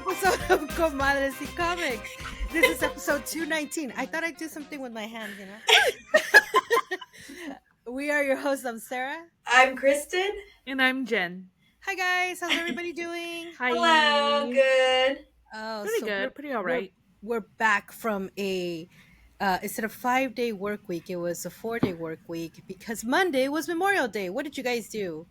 episode of Comadres y Comics. This is episode 219. I thought I'd do something with my hands, you know? We are your hosts. I'm Sarah. I'm Kristen. And I'm Jen. Hi, guys. How's everybody doing? Hi. Hello, good. Oh, Pretty good. Pretty all right. We're back from a... instead of 5-day work week, it was a 4-day work week because Monday was Memorial Day. What did you guys do?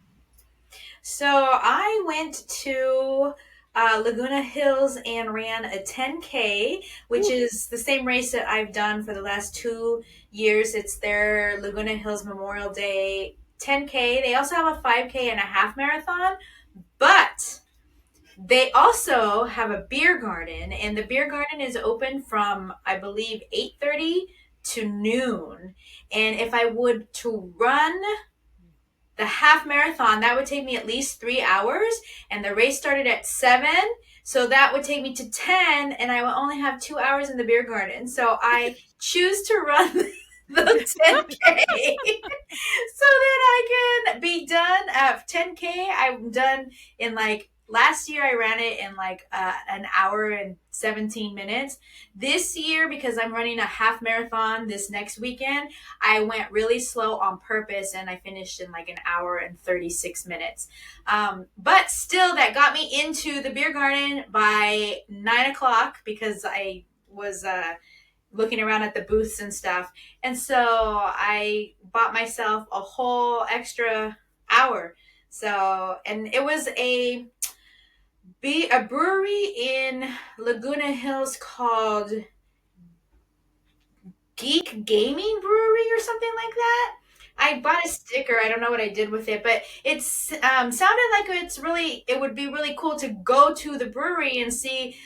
So I went to Laguna Hills and ran a 10K, which is the same race that I've done for the last 2 years. It's their Laguna Hills Memorial Day 10K. They also have a 5K and a half marathon, but they also have a beer garden, and the beer garden is open from, I believe, 8:30 to noon. And if I would to run the half marathon, that would take me at least 3 hours, and the race started at 7, so that would take me to 10, and I will only have 2 hours in the beer garden. So I choose to run the 10K so that I can be done at 10K. I'm done in last year I ran it in an hour and 17 minutes. This year, because I'm running a half marathon this next weekend, I went really slow on purpose and I finished in an hour and 36 minutes. But still, that got me into the beer garden by 9 o'clock because I was looking around at the booths and stuff. And so I bought myself a whole extra hour. So, and it was a brewery in Laguna Hills called Geek Gaming Brewery or something like that. I bought a sticker. I don't know what I did with it, but it sounded like it would be really cool to go to the brewery and see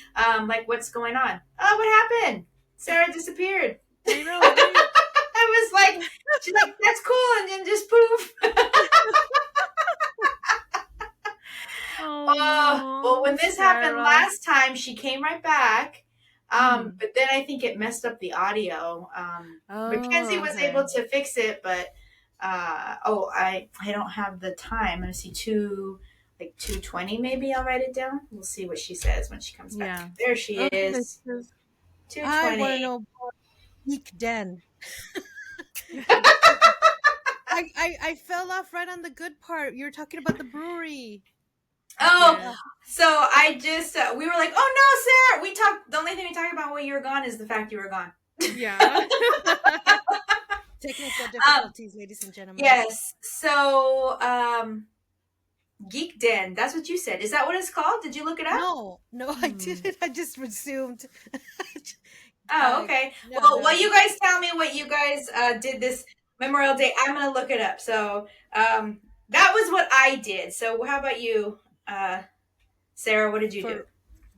what's going on. Oh, what happened? Sarah disappeared. I know. I was like, she's like, that's cool, and then just poof. Well, when this happened last time, she came right back. But then I think it messed up the audio. Mackenzie was able to fix it, but I don't have the time. I'm gonna see 2:20 maybe. I'll write it down. We'll see what she says when she comes back. Yeah. There she is. 2:20. I want to know more. Geek Den. I fell off right on the good part. You were talking about the brewery. Oh, yeah. So I just we were like, oh no, Sarah. The only thing we talked about while you were gone is the fact you were gone. Yeah. Technical difficulties, ladies and gentlemen. Yes. So Geek Den, that's what you said. Is that what it's called? Did you look it up? No, I didn't. I just resumed. Oh, okay. While you guys tell me what you guys did this Memorial Day, I'm gonna look it up. So that was what I did. So how about you? Sarah, what did you do?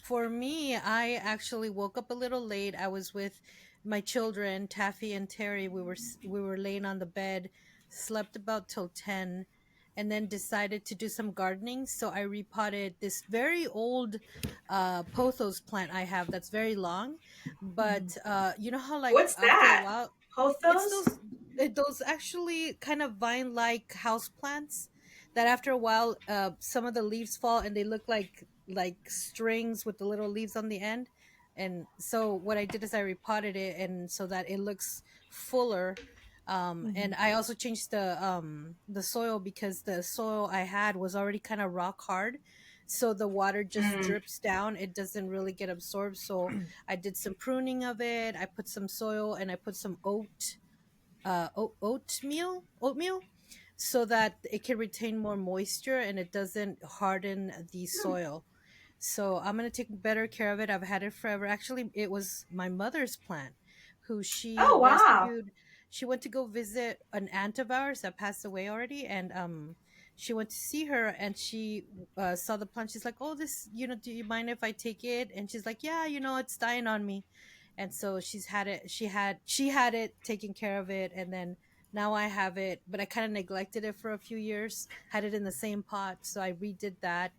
For me, I actually woke up a little late. I was with my children, Taffy and Terry. We were laying on the bed, slept about till 10, and then decided to do some gardening. So I repotted this very old pothos plant I have that's very long. But you know how what's that? While, pothos? Those actually kind of vine-like house plants that after a while some of the leaves fall and they look like strings with the little leaves on the end. And so what I did is I repotted it and so that it looks fuller. And I also changed the soil because the soil I had was already kind of rock hard, so the water just drips down. It doesn't really get absorbed. So I did some pruning of it. I put some soil and I put some oatmeal so that it can retain more moisture and it doesn't harden the soil. So I'm going to take better care of it. I've had it forever. Actually, it was my mother's plant who she rescued. She went to go visit an aunt of ours that passed away already. And she went to see her and she saw the plant. She's like, oh, this, do you mind if I take it? And she's like, yeah, it's dying on me. And so she had it, taking care of it. And then now I have it, but I kind of neglected it for a few years, had it in the same pot. So I redid that.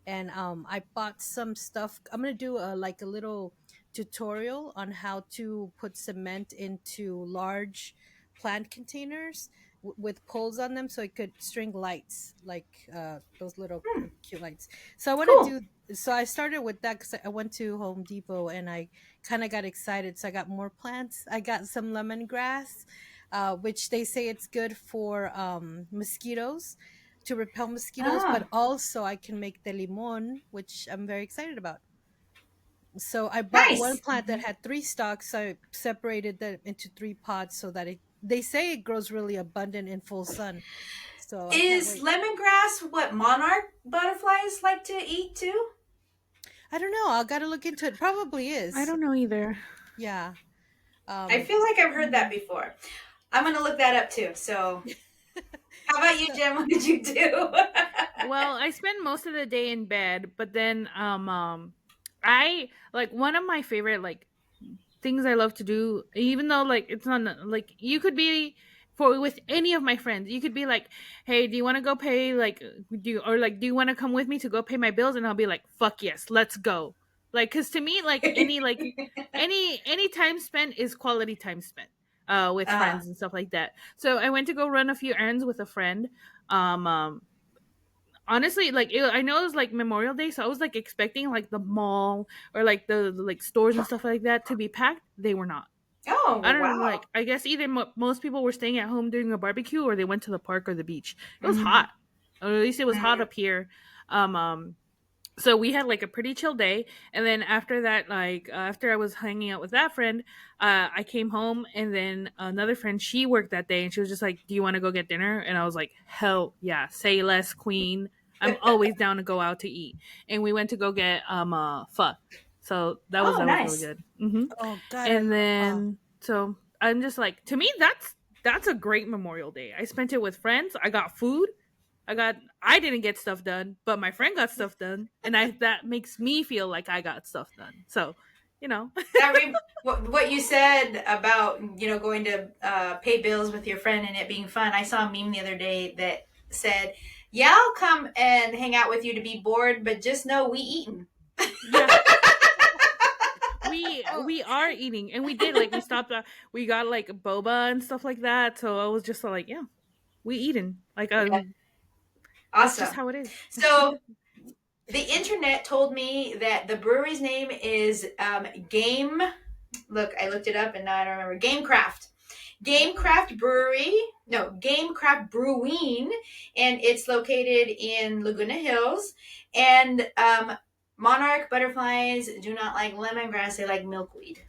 And I bought some stuff. I'm going to do a little tutorial on how to put cement into large plant containers with poles on them, so it could string lights, like those little Hmm, cute lights. So I want to cool. do. So I started with that because I went to Home Depot and I kind of got excited. So I got more plants. I got some lemongrass, which they say it's good for mosquitoes, to repel mosquitoes, but Oh, also I can make the limon, which I'm very excited about. So I bought one nice. plant that had three stalks. So I separated them into three pots so that it, they say it grows really abundant in full sun. So I can't Is wait. lemongrass what monarch butterflies like to eat too? I don't know. I got to look into it. Probably I is. don't know either. Yeah. I Um feel like I've heard that Mm. before. I'm gonna look that up too. So, how about you, so Jim? What did you do? Well, I spend most of the day in bed, but then I like one of my favorite like things I love to do, even though like it's not like you could be for with any of my friends. You could be like, "Hey, do you want to go pay like do you want to come with me to go pay my bills?" And I'll be like, "Fuck yes, let's go." Like cuz to me any time spent is quality time spent with uh, friends and stuff like that. So I went to go run a few errands with a friend. Um um honestly I know it was like Memorial Day, so I was like expecting like the mall or like the like stores and stuff like that to be packed. They were not. I oh don't know, wow. like I guess either most people were staying at home doing a barbecue or they went to the park or the beach. It was Mm-hmm. hot, or at least it was hot up here. Um so we had like a pretty chill day, and then after that, like after I was hanging out with that friend, I came home, and then another friend, she worked that day, and she was just like, do you want to go get dinner? And I was like, hell yeah, say less, queen. I'm always down to go out to eat. And we went to go get pho. So Oh, that was really nice. good. oh god, I And love pho. then so I'm just like, to me that's a great Memorial Day. I spent it with friends, I got food, I didn't get stuff done, but my friend got stuff done, and I that makes me feel like I got stuff done. So, you know. What you said about going to pay bills with your friend and it being fun. I saw a meme the other day that said, "Yeah, I'll come and hang out with you to be bored, but just know we eating." Yeah, Oh, we are eating, and we did like we stopped we got like boba and stuff like that. So I was just like, yeah, we eating. Like Yeah, that's just awesome. how it is. So the internet told me that the brewery's name is Game. Look, I looked it up and now I don't remember. Gamecraft. oh, Gamecraft Brewery. No, Gamecraft Brewing, and it's located in Laguna Hills. And monarch butterflies do not like lemongrass; they like milkweed.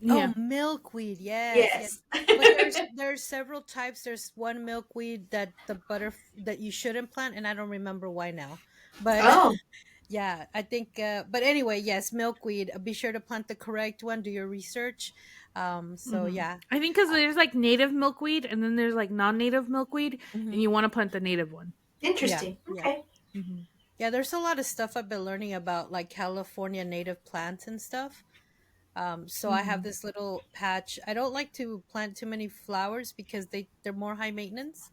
Yeah. oh, milkweed. Yes, yes. Yes. But there's several types. There's one milkweed that that you shouldn't plant, and I don't remember why now. But Oh, yeah, I think. But anyway, yes, milkweed. Be sure to plant the correct one. Do your research. So yeah. I think because there's like native milkweed, and then there's like non-native milkweed, and Hmm. you want to plant the native one. Yeah, interesting. yeah, Okay. Hmm. yeah. There's a lot of stuff I've been learning about, like California native plants and stuff. So I have Hmm. this little patch. I don't like to plant too many flowers because they're more high maintenance.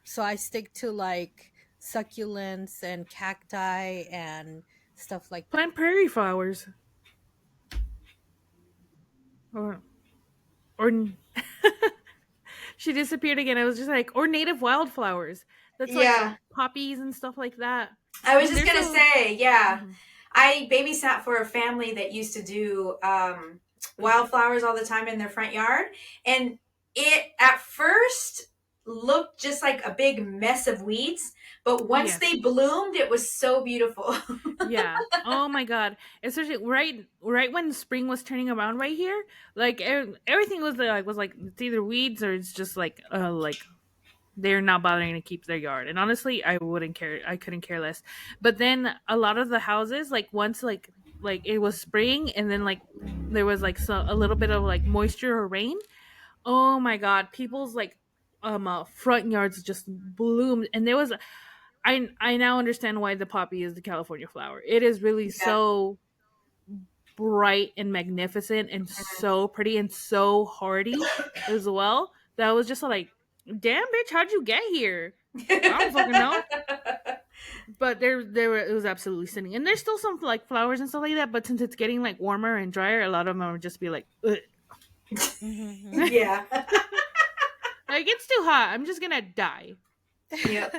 So I stick to like succulents and cacti and stuff like that. Plant prairie flowers, or or she disappeared again. I was just like, or native wildflowers. That's like Yeah. poppies and stuff like that. I I was mean, just they're gonna so. say, yeah. Mhm. I babysat for a family that used to do wildflowers all the time in their front yard, and it at first looked just like a big mess of weeds, but once Yes. they bloomed, it was so beautiful. Yeah. Oh my god. Especially right when spring was turning around right here, like everything was like it's either weeds or it's just like they're not bothering to keep their yard. And honestly, I wouldn't care. I couldn't care less. But then a lot of the houses, like once like it was spring, and then like there was like a little bit of like moisture or rain. Oh my god, people's like front yards just bloomed, and there was I now understand why the poppy is the California flower. It is really Yeah. so bright and magnificent and so pretty and so hardy as well. That was just like, damn bitch, how'd you get here? I don't fucking know. But it was absolutely stunning. And there's still some like flowers and stuff like that, but since it's getting like warmer and drier, a lot of them would just be like, ugh. Hmm. Yeah. Like it's too hot. I'm just gonna die. Yep.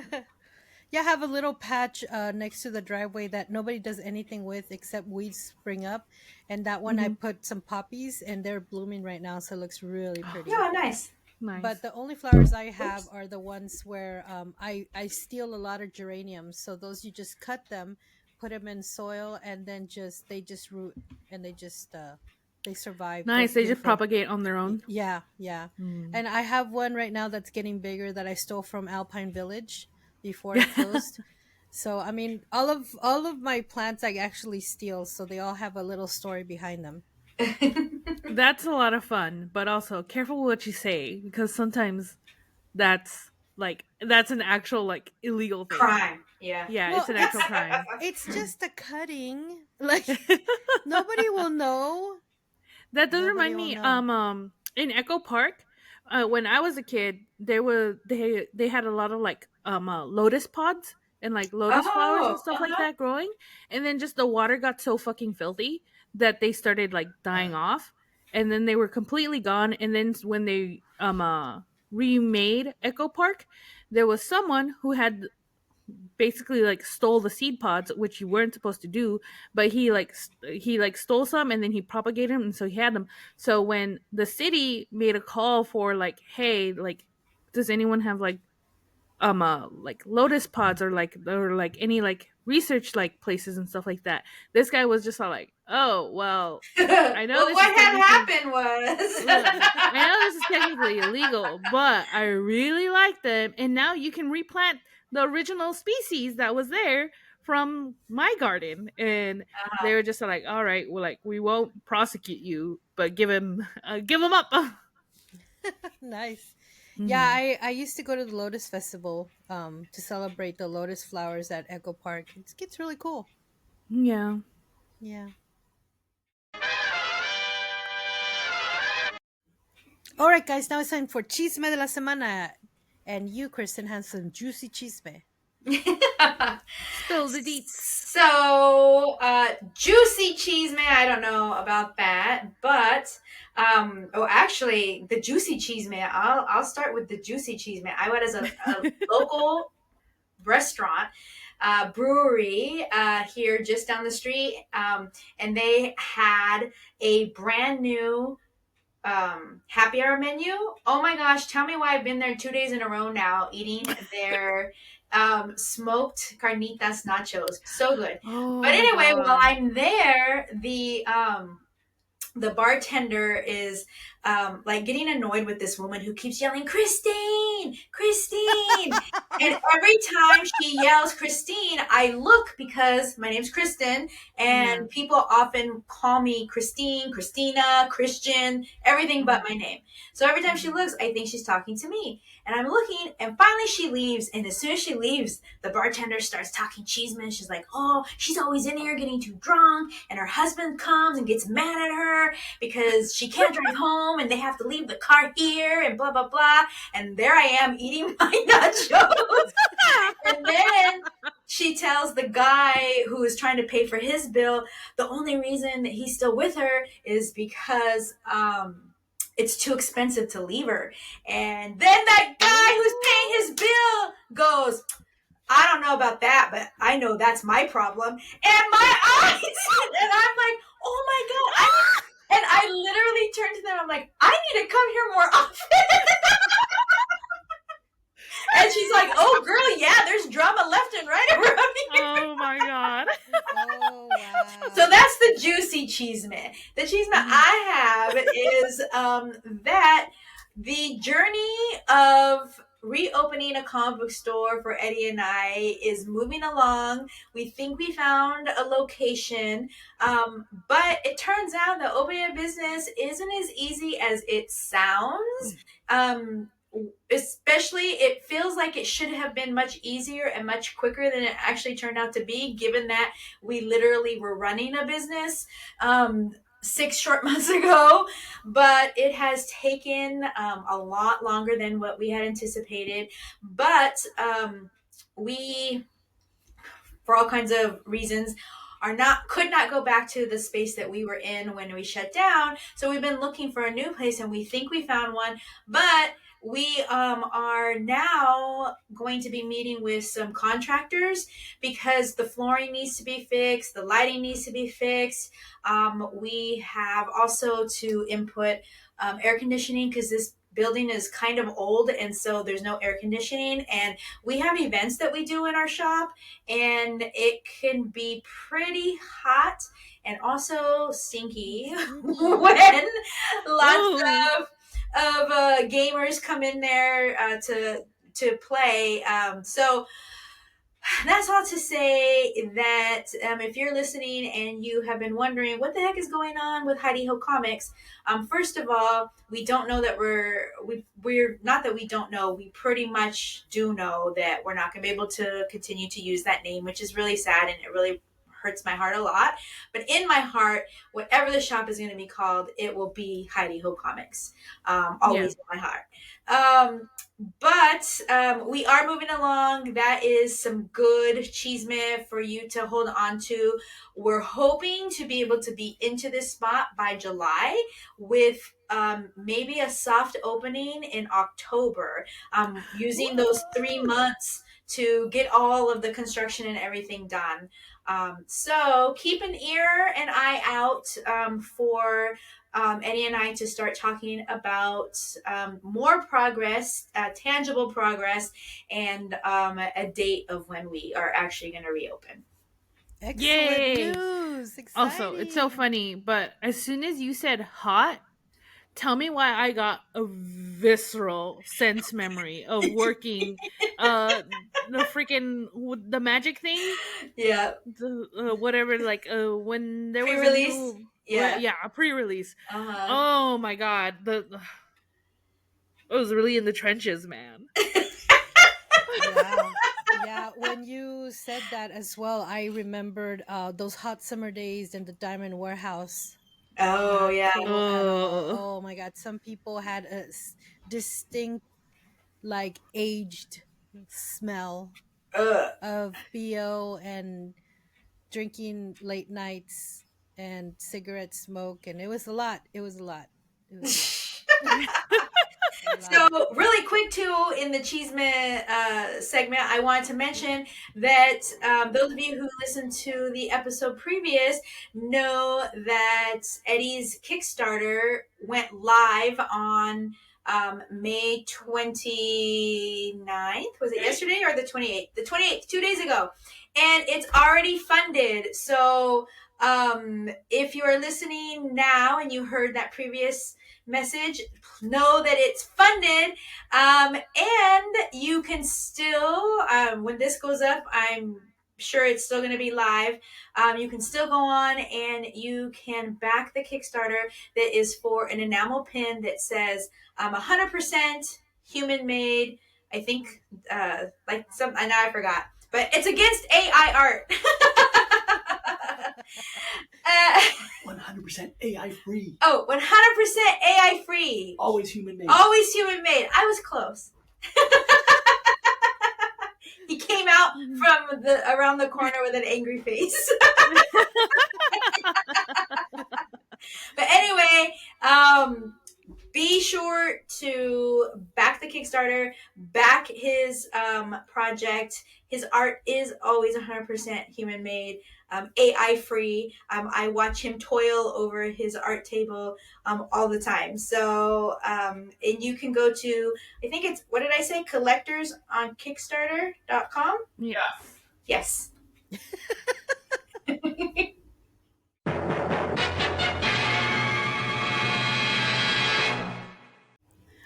Yeah, I have a little patch next to the driveway that nobody does anything with except weeds spring up, and that one I Hmm. put some poppies and they're blooming right now, so it looks really pretty. Yeah, nice. But Nice. the only flowers I have Oops. are the ones where I steal a lot of geraniums. So those you just cut them, put them in soil, and then just they just root and they survive. They're Nice. They just beautiful. propagate on their own. Yeah, yeah. Mm. And I have one right now that's getting bigger that I stole from Alpine Village before it closed. So I mean, all of my plants I actually steal, so they all have a little story behind them. That's a lot of fun, but also careful what you say because sometimes that's an actual like illegal thing. Crime. Yeah. Yeah, Well, it's an actual crime. it's just a cutting. Like nobody will know. That does Nobody remind will me. know. In Echo Park, when I was a kid, they had a lot of like lotus pods and like lotus flowers and Oh. stuff like that growing, and then just the water got so fucking filthy that they started like dying off, and then they were completely gone. And then when they remade Echo Park, there was someone who had basically like stole the seed pods, which you weren't supposed to do, but he like stole some and then he propagated them, and so he had them. So when the city made a call for like, hey, like, does anyone have like lotus pods or like any like research like places and stuff like that, this guy was just all like, oh well, Well, I know this is what had technically happened was. I know this is technically illegal, but I really like them, and now you can replant the original species that was there from my garden. And they were just like, "All right, well, like we won't prosecute you, but give him up." Nice. Yeah, Mhm. I used to go to the Lotus Festival to celebrate the lotus flowers at Echo Park. It's really cool. Yeah. Yeah. All right, guys. Now it's time for Chisme de la Semana, and you, Kristen, have some juicy chisme. Spill the deets. So, juicy cheese, man. I don't know about that, but oh, actually, the juicy cheese, man. I'll start with the juicy cheese, man. I went as a local restaurant, brewery here just down the street, and they had a brand new happy hour menu. Oh my gosh, tell me why I've been there 2 days in a row now eating their smoked carnitas nachos. So good. Oh But my anyway, while god. I'm there, the bartender is like getting annoyed with this woman who keeps yelling, Christine, Christine. And every time she yells Christine, I look because my name's Kristen, Yeah. and people often call me Christine, Christina, Christian, everything but my name. So every time she Mhm. looks, I think she's talking to me. And I'm looking, and finally she leaves. And as soon as she leaves, the bartender starts talking cheeseman. She's like, oh, she's always in here getting too drunk, and her husband comes and gets mad at her because she can't drive home and they have to leave the car here and blah, blah, blah. And there I am eating my nachos. And then she tells the guy who is trying to pay for his bill the only reason that he's still with her is because it's too expensive to leave her. And then that guy who's paying his bill goes, I don't know about that, but I know that's my problem. And my eyes, and I'm like, oh my god! And I literally turned to them. I'm like, I need to come here more often. And she's like, oh girl, yeah, there's drama left and right around here. Oh my god. Oh So wow. that's the juicy cheeseman. The cheeseman Mhm. I have is that the journey of reopening a comic book store for Eddie and I is moving along. We think we found a location, but it turns out that opening a business isn't as easy as it sounds. Um, Especially, it feels like it should have been much easier and much quicker than it actually turned out to be, given that we literally were running a business 6 short months ago. But it has taken a lot longer than what we had anticipated. But we, for all kinds of reasons, could not go back to the space that we were in when we shut down. So we've been looking for a new place, and we think we found one. But we are now going to be meeting with some contractors because the flooring needs to be fixed, the lighting needs to be fixed. We have also to input air conditioning because this building is kind of old and so there's no air conditioning, and we have events that we do in our shop and it can be pretty hot and also stinky when lots Ooh. of gamers come in there to play. So that's all to say that if you're listening and you have been wondering what the heck is going on with Heidi Ho Comics, first of all, we don't know that we're not that we don't know. We pretty much do know that we're not going to be able to continue to use that name, which is really sad and it really hurts my heart a lot. But in my heart, whatever the shop is going to be called, it will be Heidi Ho Comics. Yeah. Always in my heart. But we are moving along. That is some good chisme for you to hold on to. We're hoping to be able to be into this spot by July with maybe a soft opening in October, using those 3 months to get all of the construction and everything done. So keep an ear and eye out for Eddie and I to start talking about more progress, tangible progress, and a date of when we are actually going to reopen. Excellent Yay. news. Also, it's so Exciting. funny, but as soon as you said hot, tell me why I got a visceral sense memory of working the freaking the magic thing, Yeah, the whatever, like when there was a pre-release. new Yeah. yeah, a pre-release. Uh Oh my god, I was really in the trenches, man. Yeah. Yeah, when you said that as well, I remembered those hot summer days in the Diamond Warehouse. Oh Not yeah. cool at all. Oh, Oh my God. Some people had a distinct, like, aged smell Ugh. of BO and drinking late nights and cigarette smoke. And it was a lot. It was a lot. It was a lot. A So, lot. really quick too, in the Chisme segment, I wanted to mention that those of you who listened to the episode previous know that Eddie's Kickstarter went live on May 29th. Was it yesterday or the 28th? The 28th, 2 days ago. And it's already funded. So, if you are listening now and you heard that previous message, know that it's funded, and you can still when this goes up, I'm sure it's still going to be live. You can still go on and you can back the Kickstarter that is for an enamel pin that says 100% human made. I think like some, I know I forgot, but it's against AI art. 100% AI free. Oh, 100% AI free. Always human made. Always human made. I was close. He came out from around the corner with an angry face. But anyway, be sure to back the Kickstarter, back his project. His art is always 100% human made, AI free. I watch him toil over his art table all the time. So, and you can go to, I think it's, what did I say? Collectors on Kickstarter.com? yes. Yes.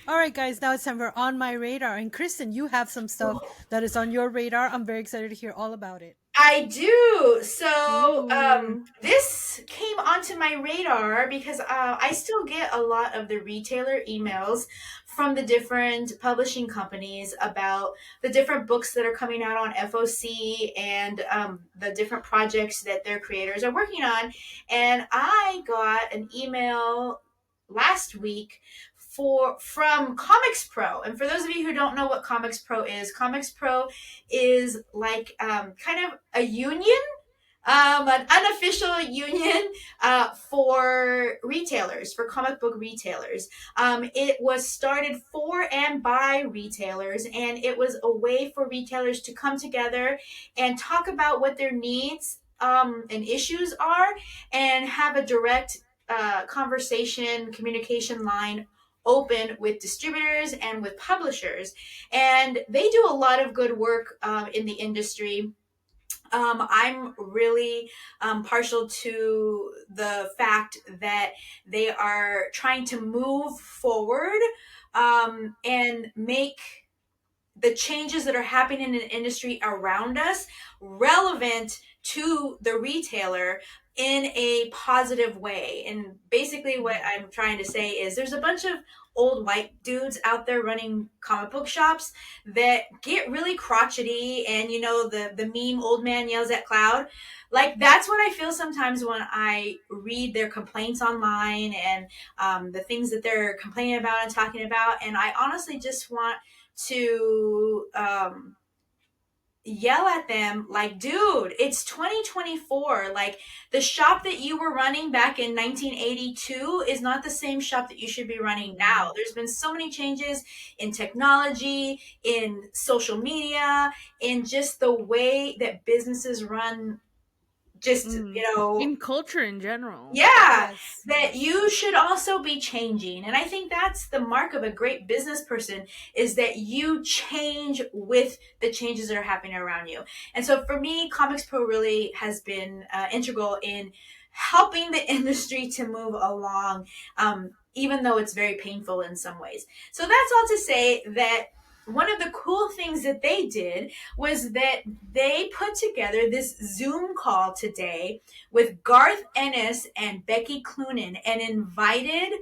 All right, guys, now it's time for On My Radar. And Kristen, you have some stuff that is on your radar. I'm very excited to hear all about it. I do. So Ooh. this came onto my radar because I still get a lot of the retailer emails from the different publishing companies about the different books that are coming out on FOC and the different projects that their creators are working on. And I got an email last week from Comics Pro. And for those of you who don't know what Comics Pro is like kind of a union an unofficial union for retailers, for comic book retailers. It was started for and by retailers, and it was a way for retailers to come together and talk about what their needs and issues are, and have a direct conversation, communication line open with distributors and with publishers. And they do a lot of good work in the industry. I'm really partial to the fact that they are trying to move forward and make the changes that are happening in the industry around us relevant to the retailer in a positive way. And basically, what Mhm. I'm trying to say is there's a bunch of old white dudes out there running comic book shops that get really crotchety, and the meme old man yells at cloud. Like, that's what I feel sometimes when I read their complaints online, and the things that they're complaining about and talking about. And I honestly just want to yell at them like, dude, it's 2024. Like, the shop that you were running back in 1982 is not the same shop that you should be running now. Mhm. There's been so many changes in technology, in social media, in just the way that businesses run, just, Mm. In culture in general. yeah, Yes, that yes. you should also be changing. And I think that's the mark of a great business person, is that you change with the changes that are happening around you. And so for me, Comics Pro really has been integral in helping the industry to move along, even though it's very painful in some ways. So that's all to say that one of the cool things that they did was that they put together this Zoom call today with Garth Ennis and Becky Cloonan, and invited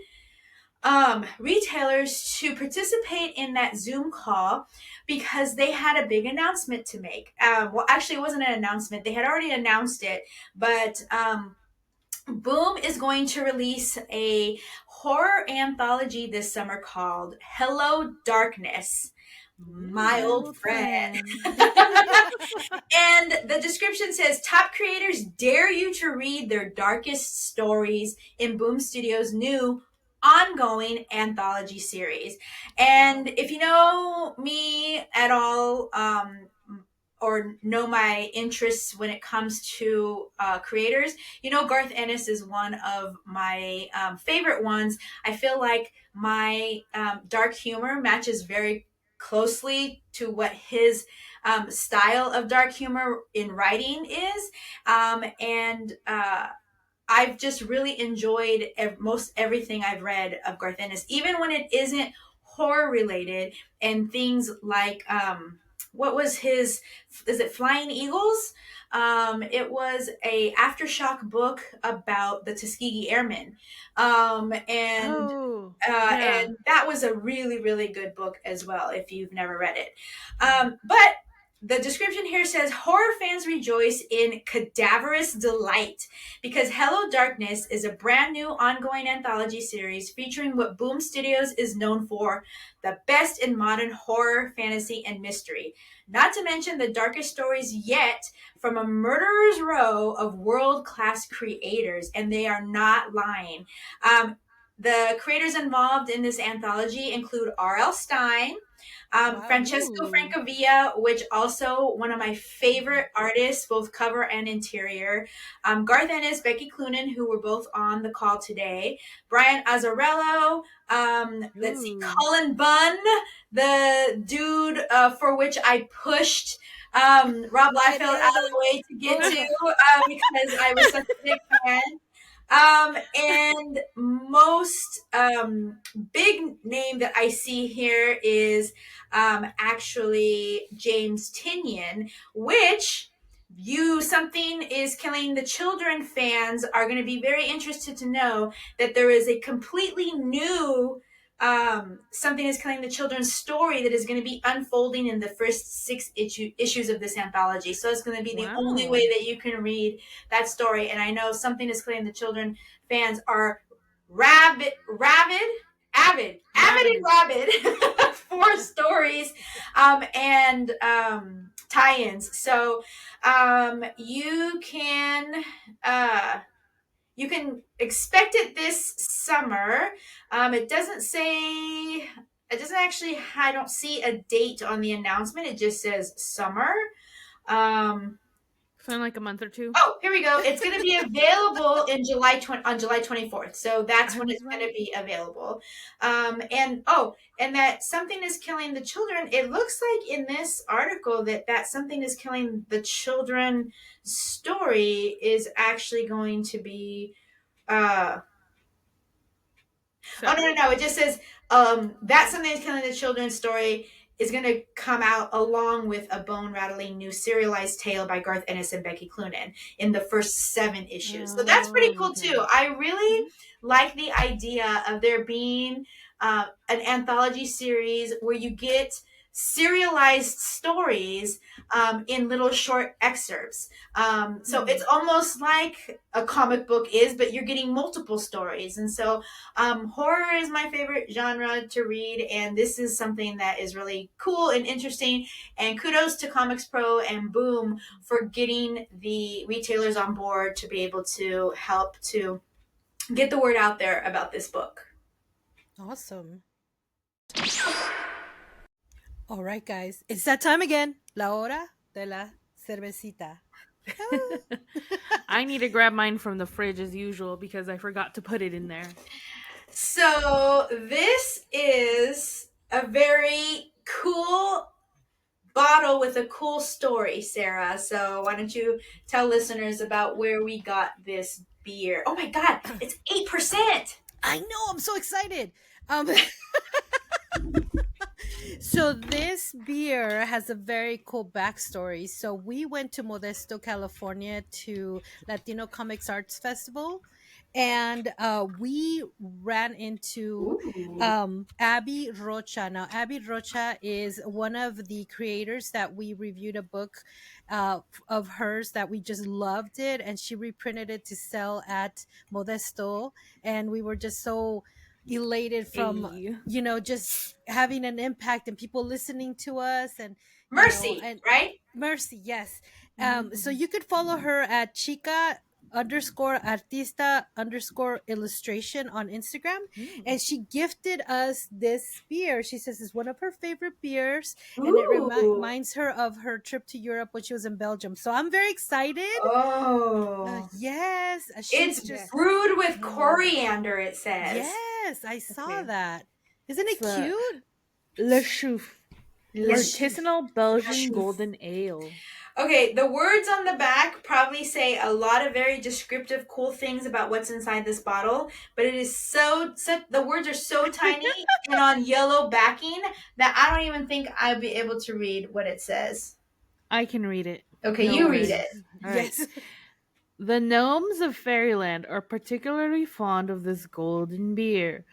retailers to participate in that Zoom call because they had a big announcement to make. Well, actually, it wasn't an announcement. They had already announced it, but Boom is going to release a horror anthology this summer called Hello Darkness, Ooh, my My old old friend. friend. And the description says, top creators dare you to read their darkest stories in Boom Studios' new ongoing anthology series. And Wow. if you know me at all, or know my interests when it comes to creators, Garth Ennis is one of my favorite ones. I feel like my dark humor matches very closely to what his style of dark humor in writing is. And I've just really enjoyed most everything I've read of Garth Ennis, even when it isn't horror related, and things like what was his? Is it Flying Eagles? It was a aftershock book about the Tuskegee Airmen, and Oh, yeah. and that was a really, really good book as well, if you've never read it. But the description here says horror fans rejoice in cadaverous delight because Hello Darkness is a brand new ongoing anthology series featuring what Boom Studios is known for, the best in modern horror, fantasy, and mystery. Not to mention the darkest stories yet from a murderer's row of world class creators, and they are not lying. The creators involved in this anthology include R.L. Stein, Wow. Francesco Ooh. Francavilla, which also one of my favorite artists, both cover and interior. Garth Ennis, Becky Cloonan, who were both on the call today. Brian Azzarello. Let's see, Ooh. Cullen Bunn, the dude for which I pushed Rob Right Liefeld out here, of the way to get oh to my. because I was such a big fan. And most big name that I see here is actually James Tinian, which you something is killing the children fans are going to be very interested to know that there is a completely new something is killing the children's story that is going to be unfolding in the first issues of this anthology. So it's going to be the only Wow. way that you can read that story. And I know something is killing the children fans are avid and Rabbit. rabid for stories and tie-ins. So you can you can expect it this summer. It doesn't say, it doesn't actually, I don't see a date on the announcement. It just says summer. Um, So in like a month or two. oh, here we go. It's going to be available in on July 24th. So that's I when was it's going to right. be available. And that something is killing the children. It looks like in this article that something is killing the children story is actually going to be uh oh, no, no, Separate. no. It just says that something is killing the children's story is going to come out along with a bone rattling new serialized tale by Garth Ennis and Becky Cloonan in the first 7 issues. So that's pretty Oh, cool too. okay. I really Mhm. like the idea of there being an anthology series where you get serialized stories in little short excerpts. So it's Mhm. almost like a comic book is, but you're getting multiple stories. And so horror is my favorite genre to read, and this is something that is really cool and interesting. And kudos to Comics Pro and Boom for getting the retailers on board to be able to help to get the word out there about this book. Awesome. All right, guys. It's that time again. La hora de la cervecita. Ah. I need to grab mine from the fridge as usual because I forgot to put it in there. So, this is a very cool bottle with a cool story, Sarah. So, why don't you tell listeners about where we got this beer? Oh my God, it's 8%. I know. I'm so excited. Um, So this beer has a very cool backstory. So we went to Modesto, California to Latino Comics Arts Festival, and we ran into Ooh. Abby Rocha. Now, Abby Rocha is one of the creators that we reviewed a book of hers that we just loved it, and she reprinted it to sell at Modesto, and we were just so elated from A. just having an impact and people listening to us, and Mercy, and right? Mercy, yes. So Mhm. you could follow her at chica underscore artista underscore illustration on Instagram, Mm. and she gifted us this beer. She says it's one of her favorite beers, and it Ooh. reminds her of her trip to Europe when she was in Belgium. So I'm very excited. Oh. Yes, It's she's Yeah. just brewed with mm, coriander, it says. yes, I saw Okay. that. Isn't It's it cute? Le Chouffe, Le Chouffe. artisanal Le Belgian Chouffe. golden ale. Okay, the words on the back probably say a lot of very descriptive, cool things about what's inside this bottle, but it is the words are so tiny and on yellow backing that I don't even think I'd be able to read what it says. I can read it. Okay, No you read it. worries. All right. Yes. The gnomes of fairyland are particularly fond of this golden beer.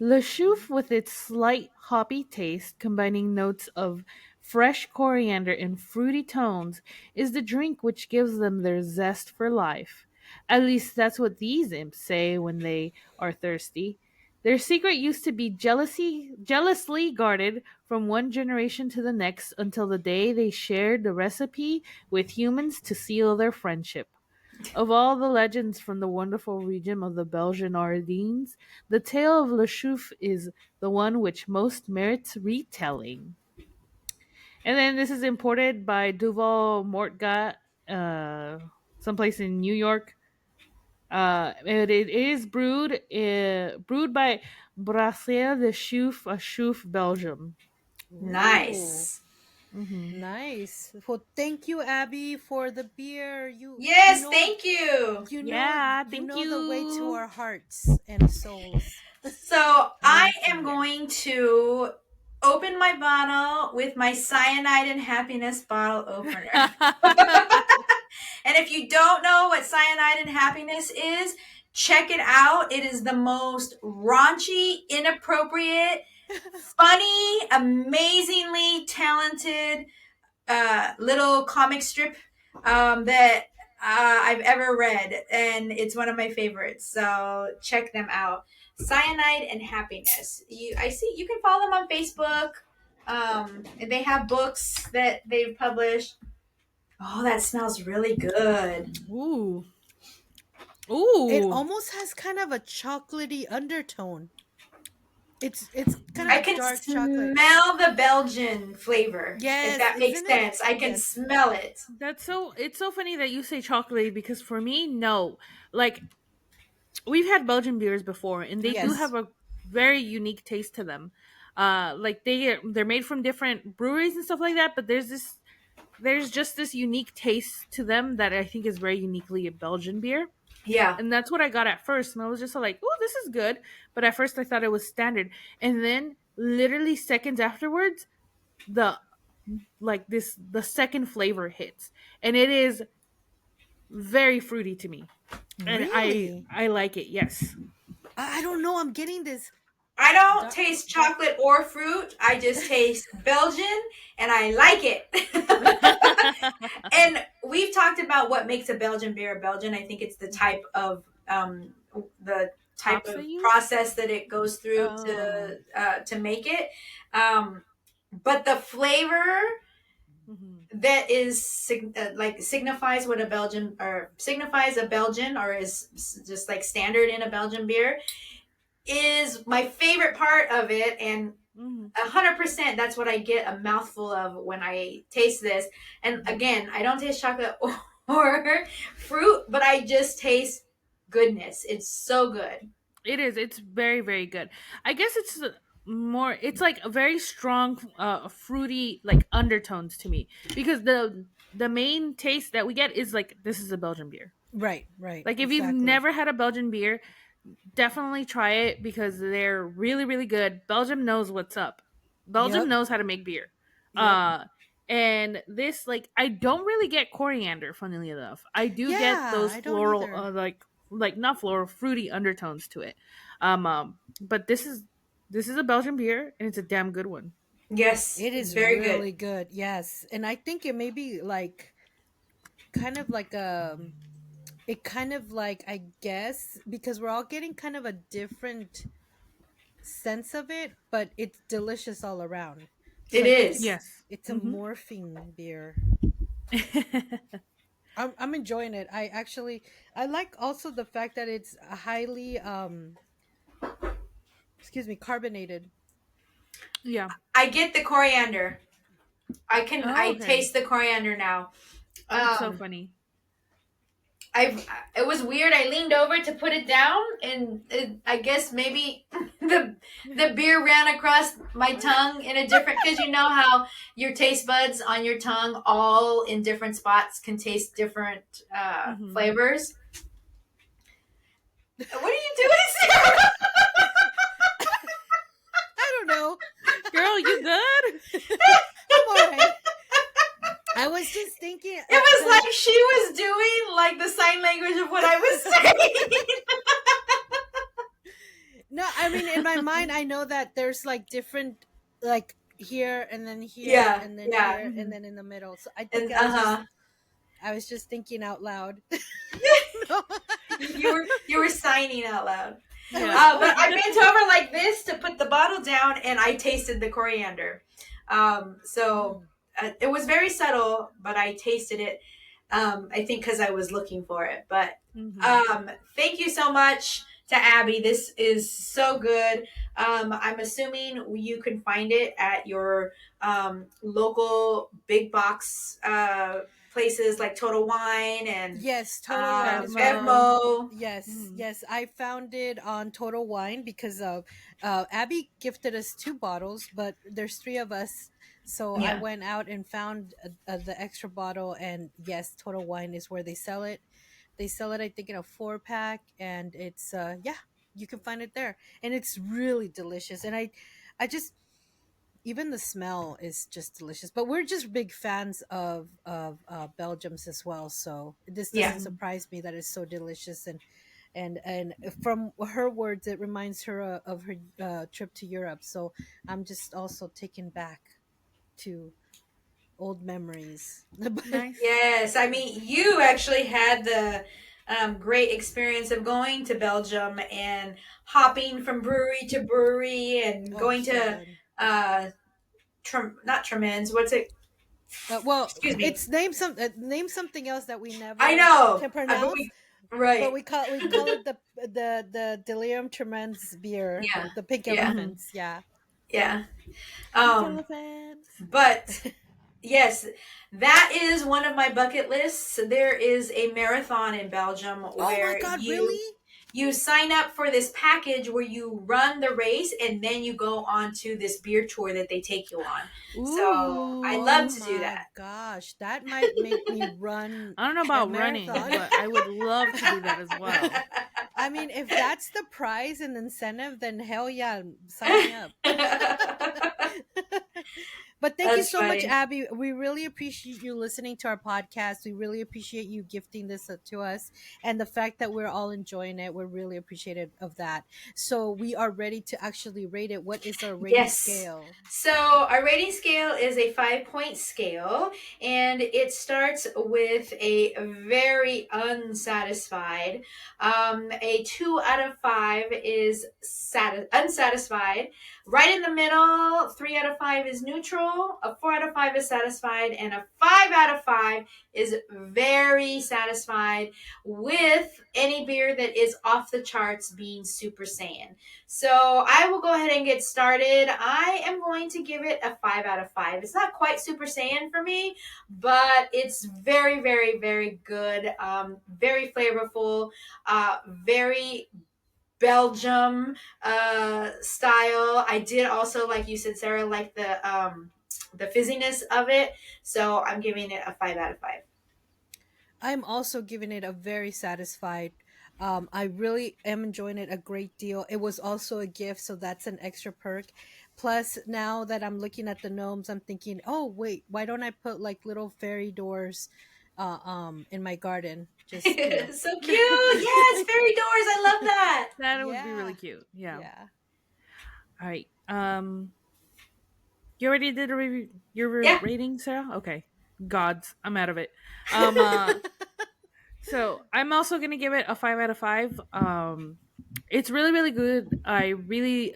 Le Chouffe, with its slight hoppy taste, combining notes of fresh coriander and fruity tones, is the drink which gives them their zest for life. At least that's what these imps say when they are thirsty. Their secret used to be jealously guarded from one generation to the next until the day they shared the recipe with humans to seal their friendship. Of all the legends from the wonderful region of the Belgian Ardennes, the tale of Le Chouffe is the one which most merits retelling. And then this is imported by Duval Mortgat, uh, someplace in New York. It is brewed by Brasserie de Chouffe, Chouffe, Belgium. Ooh, Nice. Hmm. nice. Well, thank you, Abby, for the beer. Yes, thank you. Yeah, You thank know the way to you. our hearts and souls. So I am Awesome. going to open my bottle with my cyanide and happiness bottle opener. And if you don't know what cyanide and happiness is, check it out. It is the most raunchy, inappropriate, funny, amazingly talented little comic strip that I've ever read, and it's one of my favorites. So check them out. Cyanide and Happiness. I see you can follow them on Facebook. And they have books that they've published. Oh, that smells really good. Ooh. It Ooh. almost has kind of a chocolatey undertone. It's kind I of can dark chocolate. smell the Belgian flavor, if Yes, that makes isn't it? sense. I can Yes. smell it. That's so it's so funny that you say chocolatey because for me, no. Like we've had Belgian beers before and they do Yes. have a very unique taste to them. Like they're made from different breweries and stuff like that, but there's just this unique taste to them that I think is very uniquely a Belgian beer. Yeah. And that's what I got at first. And I was just like, oh, this is good. But at first I thought it was standard. And then literally seconds afterwards, the the second flavor hits. And it is very fruity to me. And Really? I like it, yes. I don't know. I'm getting this I don't dark, taste dark. chocolate or fruit. I just taste Belgian and I like it. And we've talked about what makes a Belgian beer Belgian. I think it's the type Hops they of use? process that it goes through Oh. to make it. Um, but the flavor Mhm. that is like signifies what a Belgian or signifies a Belgian or is just like standard in a Belgian beer is my favorite part of it, and Mhm. 100% that's what I get a mouthful of when I taste this. And again, I don't taste chocolate or fruit, but I just taste goodness. It's so good. It is. It's very, very good. I guess it's more. It's like a very strong, fruity like undertones to me because the main taste that we get is like this is a Belgian beer. Right, right. Like if you've Exactly. never had a Belgian beer, definitely try it because they're really, really good. Belgium knows what's up. Belgium Yep. knows how to make beer. Yep. Uh, and this like I don't really get coriander. Funnily enough, I do get Yeah, those I don't floral, either. like not floral, fruity undertones to it. But this is a Belgian beer and it's a damn good one. Yes, It it's is very good. really good. Yes. And I think it may be like kind of like it kind of like I guess because we're all getting kind of a different sense of it, but it's delicious all around. So It I think is. Yes. it's a Mm-hmm. morphine beer. I'm enjoying it. I like also the fact that it's highly excuse me, carbonated. Yeah. I get the coriander. Oh, I okay. taste the coriander now. That's so Um, funny. I it was weird. I leaned over to put it down, and I guess maybe the beer ran across my tongue in a different because you know how your taste buds on your tongue, all in different spots, can taste different Mm-hmm. flavors. What are you doing, Sarah? I don't know. Girl, you good? I'm all right. I was just thinking It was because like she was doing like the sign language of what I was saying. no, I mean in my mind I know that there's like different like here and then here Yeah, and then yeah, here and Mm-hmm. then in the middle. So I think and uh-huh. I was just thinking out loud. No, You were signing out loud. I was Yeah. But I bent over like this to put the bottle down, and I tasted the coriander. So Mm, it was very subtle, but I tasted it. I think because I was looking for it. But Mm-hmm. thank you so much to Abby. This is so good. I'm assuming you can find it at your local big box places like Total Wine and yes, Total Wine is where Bevmo. Bevmo. yes, Mm-hmm. yes, I found it on Total Wine because Abby gifted us two bottles, but there's three of us. So I Yeah. went out and found the extra bottle, and yes, Total Wine is where they sell it. They sell it, I think, in a 4 pack, and it's yeah, you can find it there, and it's really delicious. And I just even the smell is just delicious. But we're just big fans of Belgium's as well, so this Yeah. doesn't Mm-hmm. surprise me that it's so delicious. And from her words, it reminds her of her trip to Europe. So I'm just also taken back to old memories. But Nice. Yes, I mean, you actually had the great experience of going to Belgium and hopping from brewery to brewery and oh, going so to good. uh, not Tremens. What's it? Well, Excuse me. it's name something else that we I never know. can But pronounce, we but right. we call it the delirium tremens beer, Yeah. the pink Yeah. Hmm. elephants. Yeah. Yeah. Pink Um, elephants. but yes, that is one of my bucket lists. There is a marathon in Belgium Oh my where God! you Really? you sign up for this package where you run the race and then you go on to this beer tour that they take you on. So I'd love Oh Ooh. to do my that. gosh! That might make me run I don't know a about running, marathon. but I would love to do that as well. I mean, if that's the prize and incentive, then hell yeah, sign me up. But thank you That's so much, funny. Abby. We really appreciate you listening to our podcast. We really appreciate you gifting this to us, and the fact that we're all enjoying it. We're really appreciative of that. So we are ready to actually rate it. What is our rating Yes. scale? So our rating scale is a 5 point scale, and it starts with a very unsatisfied. A 2 out of 5 is unsatisfied. Right in the middle, 3 out of 5 is neutral. A 4 out of 5 is satisfied, and a 5 out of 5 is very satisfied. With any beer that is off the charts being Super Saiyan. So I will go ahead and get started. I am going to give it a 5 out of 5. It's not quite Super Saiyan for me, but it's very, very, very good. Very flavorful. Very Belgium style. I did also, like you said, Sarah, like the fizziness of it. So I'm giving it a 5 out of 5. I'm also giving it a very satisfied. I really am enjoying it a great deal. It was also a gift, so that's an extra perk. Plus, now that I'm looking at the gnomes, I'm thinking, oh wait, why don't I put like little fairy doors, in my garden? Just So cute. Yes, fairy doors. I love that. That would be really yeah, cute. Yeah. yeah. All right. You already did a your Yeah. rating, Sarah? Okay. Gods, I'm out of it. Um. Uh. So I'm also gonna give it a 5 out of 5. It's really really good. I really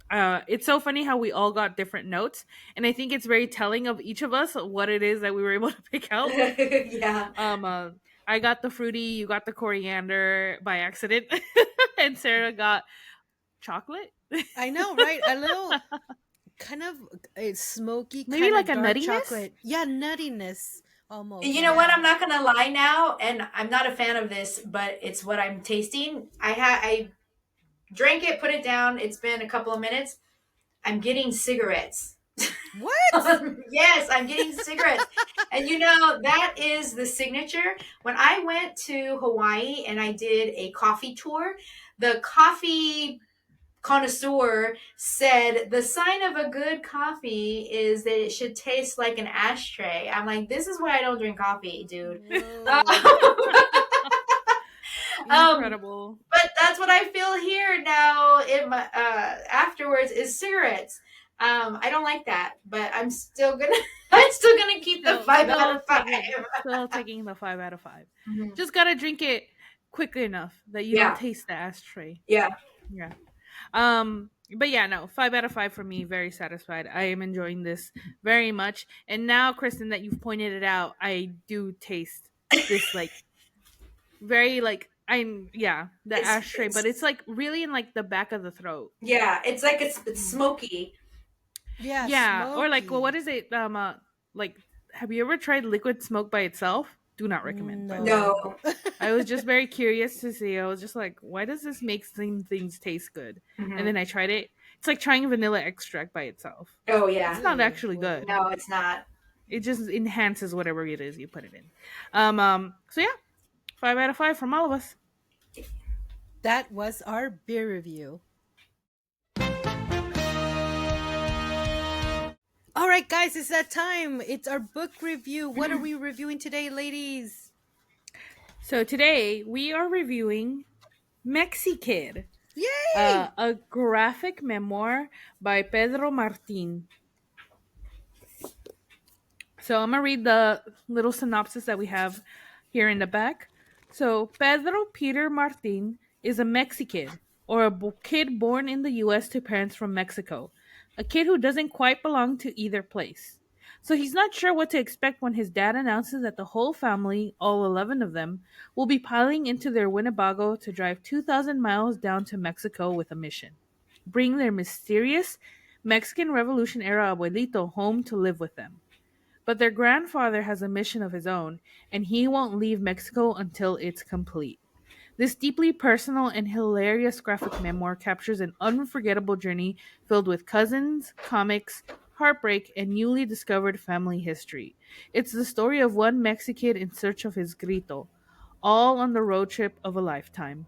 it's so funny how we all got different notes, and I think it's very telling of each of us what it is that we were able to pick out. Yeah. Um, uh, I got the fruity, you got the coriander by accident, and Sarah got chocolate. I know, right? A little kind of smoky, Maybe kind like of a dark nuttiness. chocolate. Yeah, nuttiness You almost. know what? Yeah. I'm not gonna lie now, and I'm not a fan of this, but it's what I'm tasting. I drank it, put it down. It's been a couple of minutes. I'm getting cigarettes. What? Yes, I'm getting cigarettes. And that is the signature. When I went to Hawaii and I did a coffee tour, the coffee connoisseur said the sign of a good coffee is that it should taste like an ashtray. I'm like, this is why I don't drink coffee, dude. Whoa. um, Incredible. but that's what I feel here now in my afterwards is cigarettes. I don't like that, but I'm still gonna I'm still gonna keep the Still, five out of five. still taking the 5 out of 5. Mhm. Just gotta drink it quickly enough that you don't Yeah, taste the ashtray. yeah. Yeah. But yeah, no, 5 out of 5 for me. Very satisfied. I am enjoying this very much. And now, Kristen, that you've pointed it out, I do taste this like very like I'm yeah the ashtray, but it's It's like really in like the back of the throat. yeah. It's like it's Mm. smoky. Yeah, Yeah, or like well, what smoky. is it? Like have you ever tried liquid smoke by itself? Do not recommend, by the way. No. No. I was just very curious to see. I was just like, why does this make things taste good? And Hmm. then I tried it. It's like trying vanilla extract by itself. Oh It's yeah. not Ew, actually good. whoa. No, it's not. It just enhances whatever it is you put it in. So yeah, 5 out of 5 from all of us. That was our beer review. All right, guys, it's that time. It's our book review. What are we reviewing today, ladies? So today we are reviewing Mexikid, Yay! a graphic memoir by Pedro Martin. So I'm gonna read the little synopsis that we have here in the back. So Pedro Peter Martin is a Mexikid, or a kid born in the U.S. to parents from Mexico, a kid who doesn't quite belong to either place. So he's not sure what to expect when his dad announces that the whole family, all 11 of them, will be piling into their Winnebago to drive 2,000 miles down to Mexico with a mission: bring their mysterious Mexican Revolution era abuelito home to live with them. But their grandfather has a mission of his own, and he won't leave Mexico until it's complete. This deeply personal and hilarious graphic memoir captures an unforgettable journey filled with cousins, comics, heartbreak, and newly discovered family history. It's the story of one Mexikid in search of his grito, all on the road trip of a lifetime.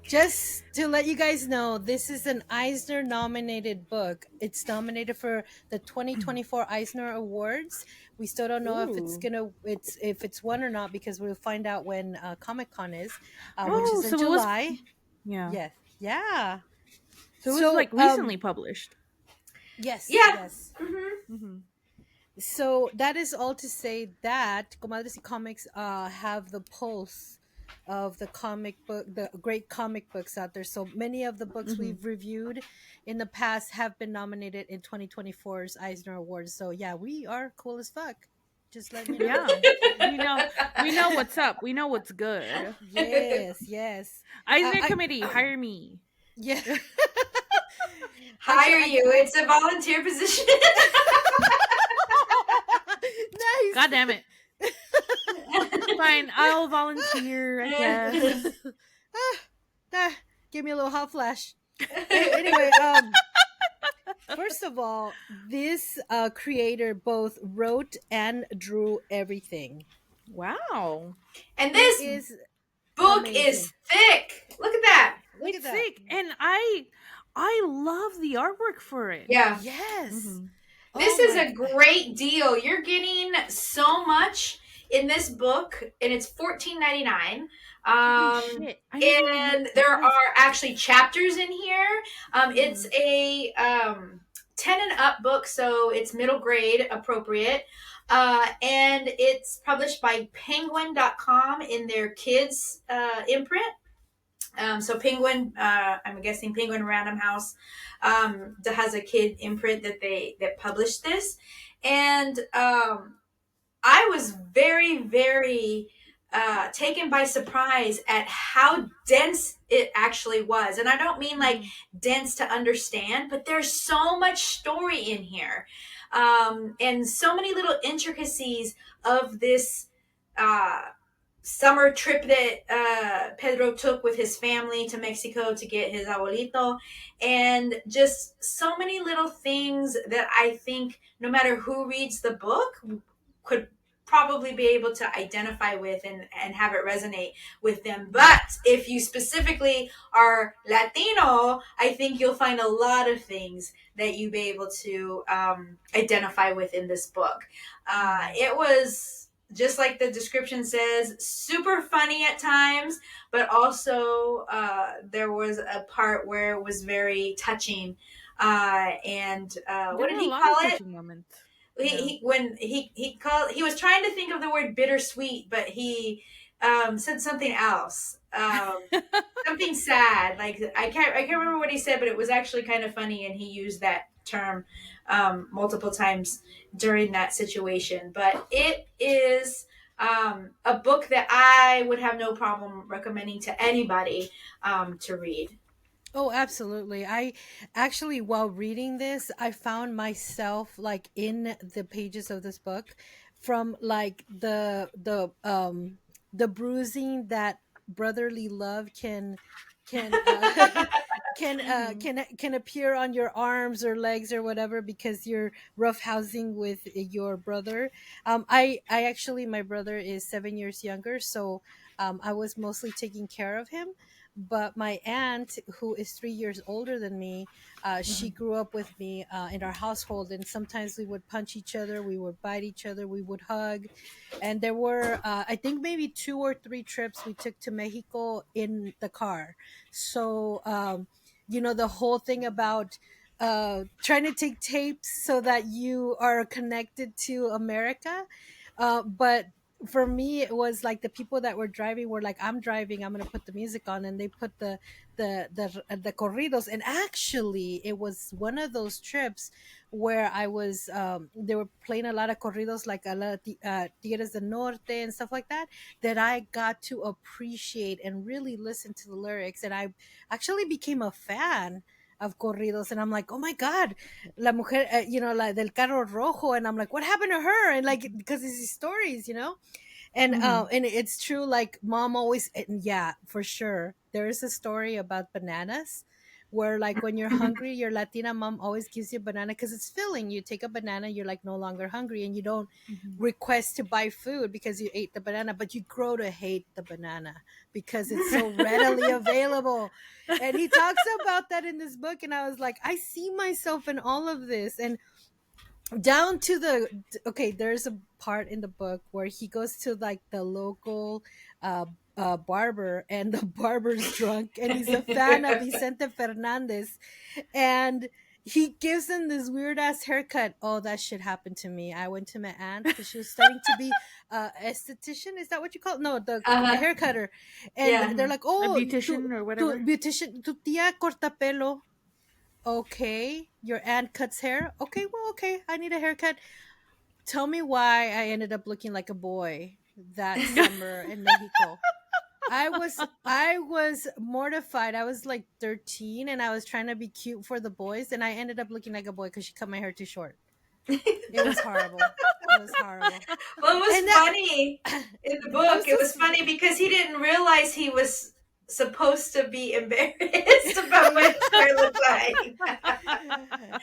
Just to let you guys know, this is an Eisner nominated book. It's nominated for the 2024 Eisner Awards. We still don't know if Ooh. if it's won or not, because we'll find out when Comic Con is, which Oh, is in so it was, July. yeah. Yes, yeah. So it was So like recently published. yes, Yeah. yes. Hmm. So that is all to say that Comadres y Comics have the pulse of the comic book, the great comic books out there. So many of the books Hmm. we've reviewed in the past have been nominated in 2024's Eisner Awards. So yeah, we are cool as fuck. Just letting you know. Yeah. We know we know what's up. We know what's good. Yes, yes. Eisner I Committee, hire me. yeah. Hire Actually, you. It's a volunteer position. God nice. damn it. Fine, I'll volunteer, I guess. Ah, ah, give me a little hot flash. Anyway, first of all, this creator both wrote and drew everything. Wow. And It this is book is amazing. thick. Look at that. Look at It's that. sick. And I love the artwork for it. Yeah. Yes. Hmm. This Oh is my a god. great deal. You're getting so much in this book, and it's $14.99. Holy Um, shit. I never even and looked at there this. are actually chapters in here. It's Hmm. a 10 and up book, so it's middle grade appropriate. And it's published by penguin.com in their kids imprint. So Penguin, I'm guessing Penguin Random House, that has a kid imprint that published this, and I was very, very taken by surprise at how dense it actually was. And I don't mean like Hmm. dense to understand, but there's so much story in here, and so many little intricacies of this. Summer trip that Pedro took with his family to Mexico to get his abuelito, and just so many little things that I think no matter who reads the book could probably be able to identify with and have it resonate with them. But if you specifically are Latino, I think you'll find a lot of things that you'll be able to identify with in this book. It was just like the description says, super funny at times, but also there was a part where it was very touching. And There what were did a he lot of call it? touching moments. Yeah. When he called, he was trying to think of the word bittersweet, but he said something else. Something sad. Like I can't remember what he said, but it was actually kind of funny, and he used that term multiple times during that situation. But it is a book that I would have no problem recommending to anybody to read. Oh, absolutely. I actually, while reading this, I found myself like in the pages of this book, from like the bruising that brotherly love can Hmm. can appear on your arms or legs or whatever, because you're roughhousing with your brother. I actually, my brother is 7 years younger, so I was mostly taking care of him. But my aunt, who is 3 years older than me, she Mhm. grew up with me in our household, and sometimes we would punch each other, we would bite each other, we would hug. And there were, I think, maybe 2 or 3 trips we took to Mexico in the car. So the whole thing about trying to take tapes so that you are connected to America. But for me, it was like the people that were driving were like, I'm driving, I'm going to put the music on, and they put the corridos. And actually, it was one of those trips where I was, they were playing a lot of corridos, like a lot of Tigres del Norte and stuff like that, that I got to appreciate and really listen to the lyrics. And I actually became a fan of corridos. And I'm like, oh my God, la mujer, la del carro rojo. And I'm like, what happened to her? And like, because it's these stories, Mhm. and it's true, like mom always, and yeah, for sure, there is a story about bananas where, like, when you're hungry, your Latina mom always gives you a banana because it's filling. You take a banana, you're like no longer hungry, and you don't Mhm. request to buy food because you ate the banana, but you grow to hate the banana because it's so readily available. And he talks about that in this book, and I was like, I see myself in all of this. And down to the, okay, there's a part in the book where he goes to like the local barber, and the barber's drunk, and he's a fan of Vicente Fernandez, and he gives him this weird ass haircut. Oh, that shit happened to me. I went to my aunt because she was studying to be esthetician. Is that what you call it? No, the Uh-huh. hair cutter. And Yeah. they're Mhm. like, A oh, beautician or tu whatever. beautician, tu tía corta pelo. Okay, your aunt cuts hair. Okay, well, okay, I need a haircut. Tell me why I ended up looking like a boy that summer in Mexico. I was mortified. I was like 13, and I was trying to be cute for the boys, and I ended up looking like a boy because she cut my hair too short. It was horrible. It was horrible. Well, it was And that funny in the I book. was It was just funny because he didn't realize he was supposed to be embarrassed about what his hair looked like.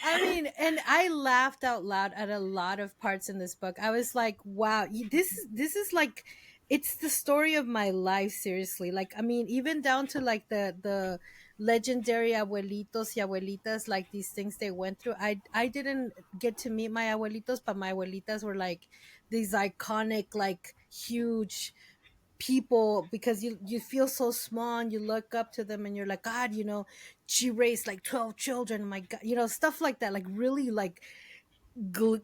I mean, and I laughed out loud at a lot of parts in this book. I was like, "Wow, this is like, it's the story of my life." Seriously, like, I mean, even down to like the legendary abuelitos y abuelitas, like these things they went through. I didn't get to meet my abuelitos, but my abuelitas were like these iconic, like huge people, because you feel so small and you look up to them and you're like, God, she raised like 12 children, my God, stuff like that, like really like gl-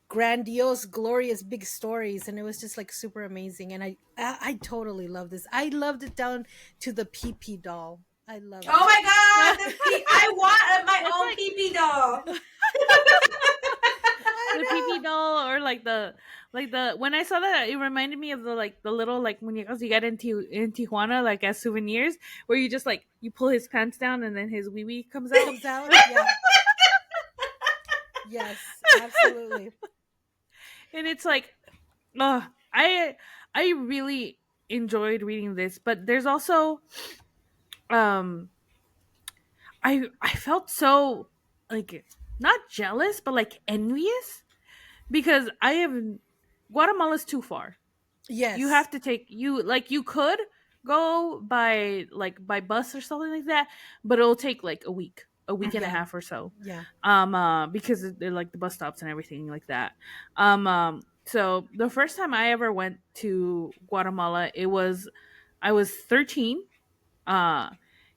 grandiose, glorious, big stories. And it was just like super amazing. And I totally love this. I loved it down to the PP doll. I loved Oh it. my god, I want my It's own like pee doll. the PP I doll, or like the when I saw that, it reminded me of the little like muñecos you get in Tijuana, like as souvenirs, where you just like you pull his pants down and then his wee wee comes know. out. Comes out. Yeah. Yes, absolutely. And it's like, oh, I really enjoyed reading this, but there's also um I felt so, like, not jealous but like envious, because I have Guatemala's too far. You Yes. have to take, you like, you could go by like by bus or something like that, but it'll take like a week and a Yeah. half or so, Yeah. because they're like the bus stops and everything like that. So the first time I ever went to Guatemala, I was 13, uh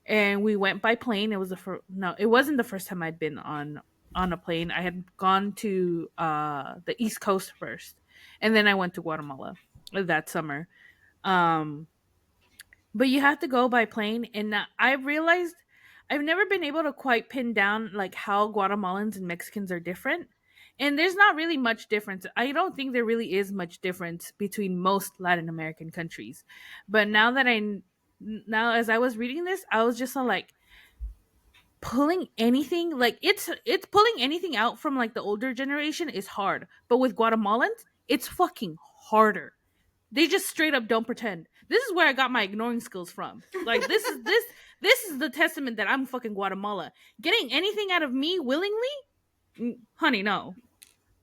and we went by plane. It was no, it wasn't the first time I'd been on a plane. I had gone to the East Coast first, and then I went to Guatemala that summer. um but you have to go by plane, and I realized I've never been able to quite pin down like how Guatemalans and Mexicans are different. And there's not really much difference. I don't think there really is much difference between most Latin American countries. But now as I was reading this, I was just like, pulling anything, like, it's pulling anything out from like the older generation is hard, but with Guatemalans it's fucking harder. They just straight up don't pretend. This is where I got my ignoring skills from. Like, this is the testament that I'm fucking Guatemala. Getting anything out of me willingly, honey, no.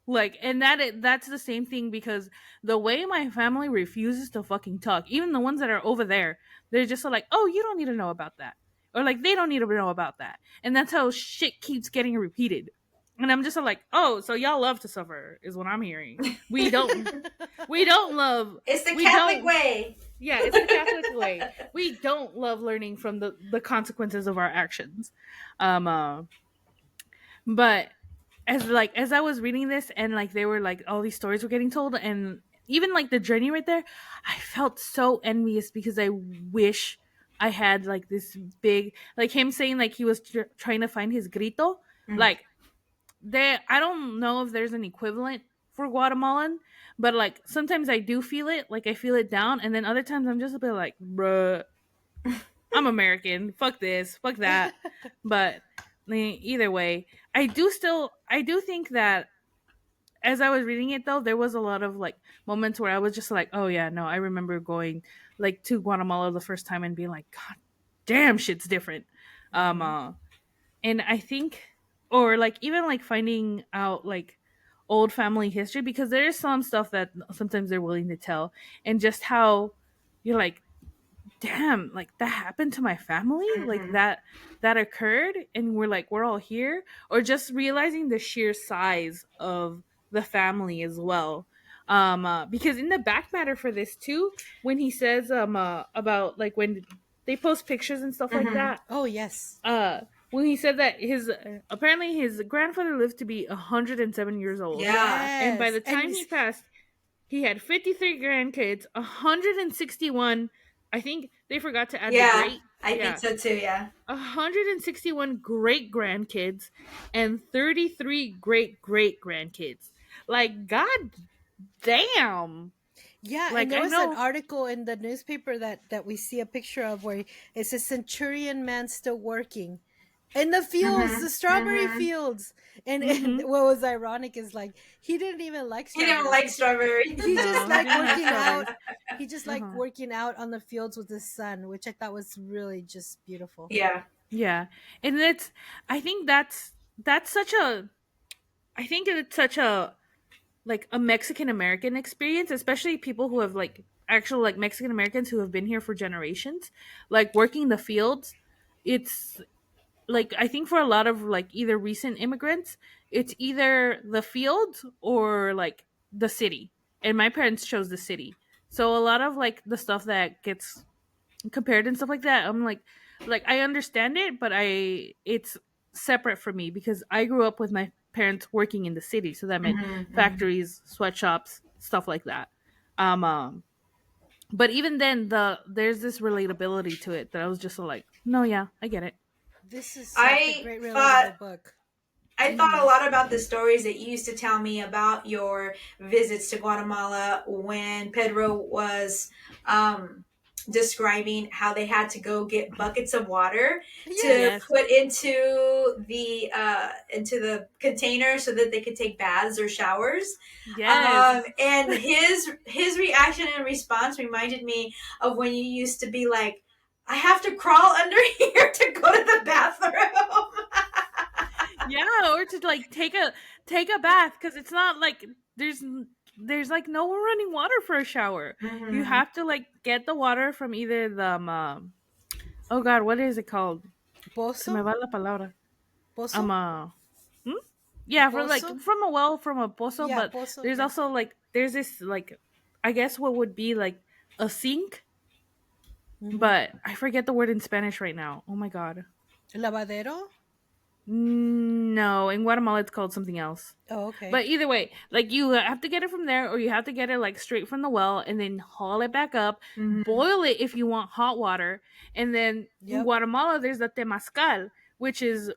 Like, and that's the same thing, because the way my family refuses to fucking talk, even the ones that are over there, they're just like, oh, you don't need to know about that, or like they don't need to know about that, and that's how shit keeps getting repeated. And I'm just like, oh, so y'all love to suffer is what I'm hearing. We don't. We don't love. It's the We Catholic don't. way. Yeah, it's the Catholic way. We don't love learning from the consequences of our actions. Um, uh, but as I was reading this, and like they were like all these stories were getting told, and even like the journey right there, I felt so envious, because I wish I had like this big, like him saying like he was trying to find his grito, Mm. like I don't know if there's an equivalent for Guatemalan, but like sometimes I do feel it, like I feel it down, and then other times I'm just a bit like, bruh, I'm American. Fuck this, fuck that. But either way, I do think that as I was reading it though, there was a lot of like moments where I was just like, oh yeah, no, I remember going like to Guatemala the first time and being like, God damn, shit's different. Um, Mm-hmm. uh, and I think, or like even like finding out like old family history, because there is some stuff that sometimes they're willing to tell, and just how you're like, damn, like that happened to my family, like Hmm. that occurred, and we're all here, or just realizing the sheer size of the family as well. Because in the back matter for this too, when he says about like when they post pictures and stuff like Hmm. that, Oh yes. uh when he said that his apparently his grandfather lived to be 107 years old, Yeah. and by the Yes. And time he passed, he had 53 grandkids, 161. I think they forgot to add the Yeah. great. I think Yeah. so too. Yeah. 161 great grandkids and 33 great great grandkids. Like, god damn. yeah, and Like, there I was an know. article in the newspaper that we see a picture of where it's a centurion man still working in the fields, Hmm. the strawberry Hmm. fields. And Mm-hmm. what was ironic is like he didn't even like He didn't strawberries. like strawberry. He just No, he like didn't like working out. strawberries. He just Uh like huh. working out on the fields with his son, which I thought was really just beautiful. Yeah. Yeah. And it's, I think that's such a, I think it's such a, like a Mexican American experience, especially people who have like actual like Mexican Americans who have been here for generations, like working the fields. It's like, I think for a lot of like either recent immigrants, it's either the fields or like the city. And my parents chose the city. So a lot of like the stuff that gets compared and stuff like that, I'm like I understand it, but I it's separate from me because I grew up with my parents working in the city, so that meant Hmm. Hmm. factories, sweatshops, stuff like that. Um, um but even then there's this relatability to it that I was just like, no, yeah, I get it. This is such a I great thought relatable book. I thought a Hmm. lot about the stories that you used to tell me about your visits to Guatemala when Pedro was um, describing how they had to go get buckets of water to Yes. Yes. put into the container so that they could take baths or showers. Yes. And his reaction and response reminded me of when you used to be like, "I have to crawl under here to go to the bathroom." Yeah, or to like take a bath, because it's not like there's like no running water for a shower. You Hmm. have to like get the water from either the oh god, what is it called? Se me Pozo? va la palabra. Pozo? Um hmm? Yeah, for like Pozo? from a well, from a pozo, Yeah, but pozo, there's yeah. also like there's this like, I guess what would be like a sink, Mm-hmm. but I forget the word in Spanish right now. Oh my god. Lavadero? No, in Guatemala it's called something else. Oh, okay. But either way, like you have to get it from there, or you have to get it like straight from the well, and then haul it back up, Hmm. boil it if you want hot water, and then in Yep. Guatemala there's the temazcal, which is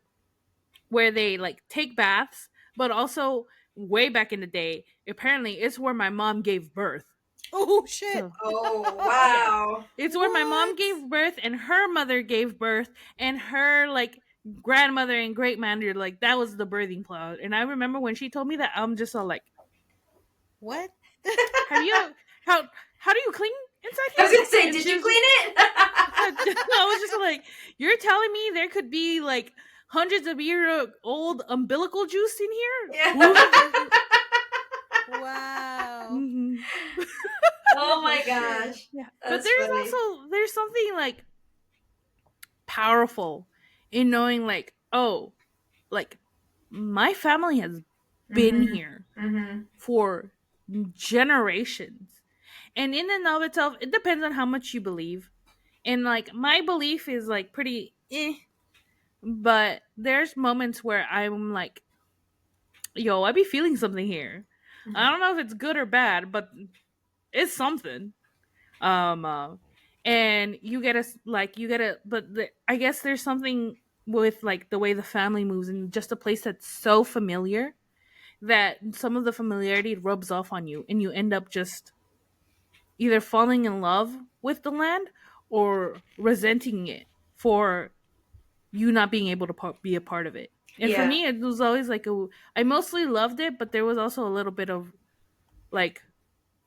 where they like take baths, but also way back in the day, apparently it's where my mom gave birth. Oh shit. So Oh yeah, wow! it's where my mom What? gave birth, and her mother gave birth, and her like grandmother and great mother, like that was the birthing plot. And I remember when she told me that, I'm just all like, What? have you how do you clean inside I was here? gonna say, And did she you was clean just it? I was just like, you're telling me there could be like hundreds of year old umbilical juice in here? What? Yeah. Wow. Hmm. Oh For my sure. gosh, Yeah, but that's funny. there's something like powerful in knowing like, oh, like my family has been Hmm. here Hmm. for generations, and in and of itself it depends on how much you believe. And like my belief is like pretty but there's moments where I'm like, yo, I be feeling something here. I don't know if it's good or bad, but it's something. um uh, and you get a, like you get a, but I guess there's something with like the way the family moves and just a place that's so familiar that some of the familiarity rubs off on you and you end up just either falling in love with the land or resenting it for you not being able to be a part of it. And for Yeah. me, it was always like I mostly loved it, but there was also a little bit of like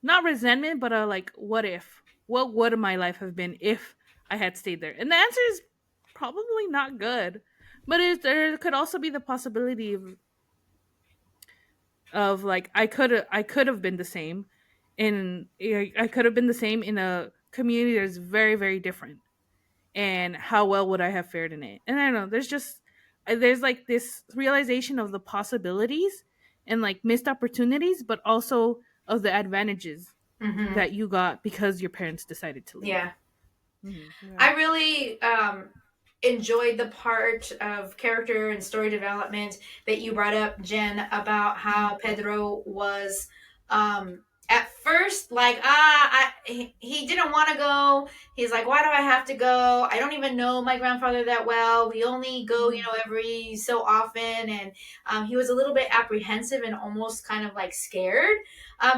not resentment, but like, what if? What would my life have been if I had stayed there? And the answer is probably not good. But there could also be the possibility of like I could have been the same, in I could have been the same in a community that's very very different, and how well would I have fared in it? And I don't know. There's like this realization of the possibilities and like missed opportunities, but also of the advantages Hmm. that you got because your parents decided to leave. Yeah. Hmm. Yeah. I really enjoyed the part of character and story development that you brought up, Jen, about how Pedro was at first like, he didn't want to go. He's like, why do I have to go? I don't even know my grandfather that well. We only go, Hmm. every so often. And he was a little bit apprehensive and almost kind of like scared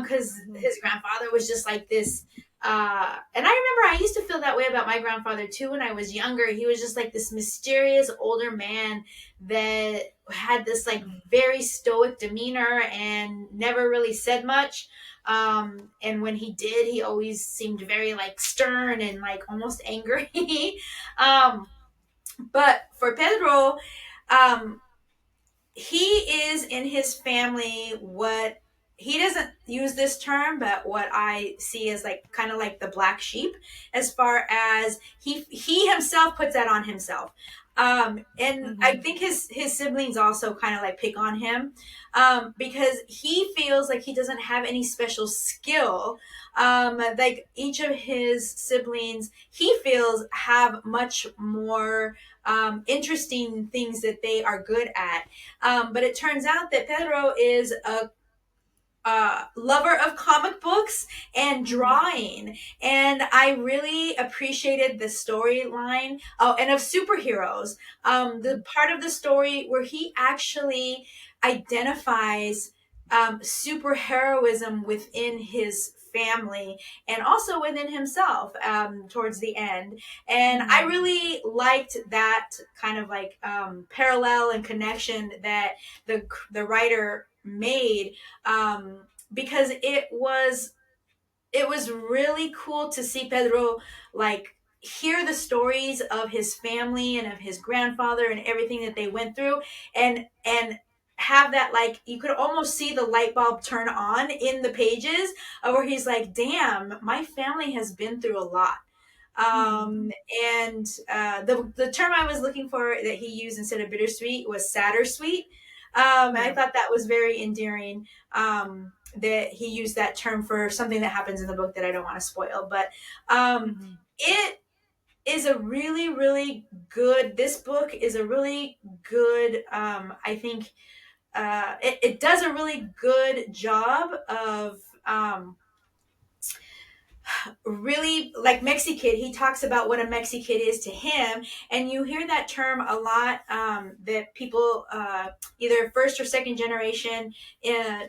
because Hmm. his grandfather was just like this. And I remember I used to feel that way about my grandfather too when I was younger. He was just like this mysterious older man that had this like very stoic demeanor and never really said much. And when he did, he always seemed very like stern and like almost angry. um, but for Pedro, um, he is in his family what he doesn't use this term, but what I see as like kind of like the black sheep, as far as he himself puts that on himself. And I Hmm. think his siblings also kind of like pick on him, because he feels like he doesn't have any special skill. Like each of his siblings, he feels have much more interesting things that they are good at. But it turns out that Pedro is a lover of comic books and Hmm. drawing, and I really appreciated the storyline. Oh, and of superheroes. The part of the story where he actually identifies super heroism within his family and also within himself towards the end. And I Hmm. really liked that kind of like parallel and connection that the writer made, because it was really cool to see Pedro like hear the stories of his family and of his grandfather and everything that they went through, and have that, like, you could almost see the light bulb turn on in the pages of where he's like, damn, my family has been through a lot. Hmm. um and the term I was looking for that he used instead of bittersweet was sadder sweet. I Yeah. thought that was very endearing, that he used that term for something that happens in the book that I don't want to spoil. But Hmm. it is a really, really good. This book is a really good. I think it does a really good job of. Really, like Mexikid, he talks about what a Mexikid is to him, and you hear that term a lot, that people, either first or second generation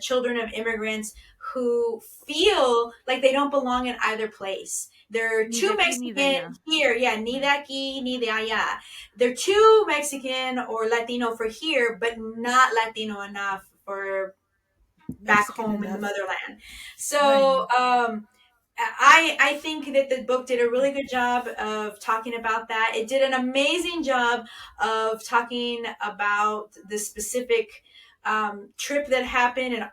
children of immigrants, who feel like they don't belong in either place. They're Ni too de aquí ni de Mexican allá. here, yeah, ni de aquí, ni de allá. They're too Mexican or Latino for here, but not Latino enough for back Mexican home in the enough. motherland. Right. So I think that the book did a really good job of talking about that. It did an amazing job of talking about the specific trip that happened, and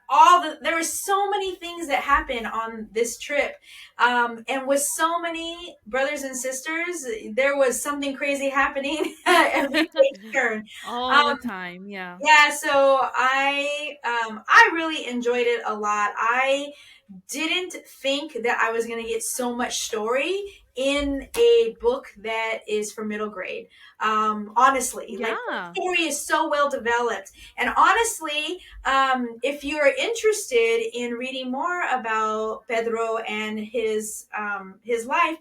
there were so many things that happened on this trip, and with so many brothers and sisters, there was something crazy happening at every page turn. All the Um, time. Yeah. yeah, so I really enjoyed it a lot. I didn't think that I was going to get so much story in a book that is for middle grade. Honestly, like, the Yeah. story is so well developed. And honestly, if you are interested in reading more about Pedro and his life,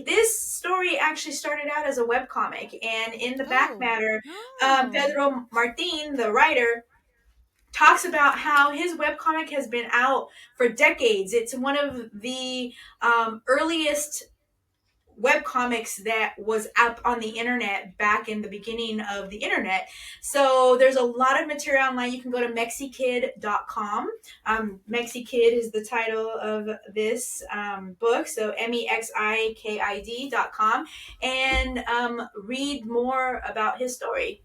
this story actually started out as a webcomic, and in the back Oh. matter, Oh. Pedro Martin, the writer, talks about how his webcomic has been out for decades. It's one of the earliest webcomics that was up on the internet back in the beginning of the internet. So there's a lot of material online. You can go to Mexikid.com. Mexikid is the title of this book. So Mexikid.com, and read more about his story.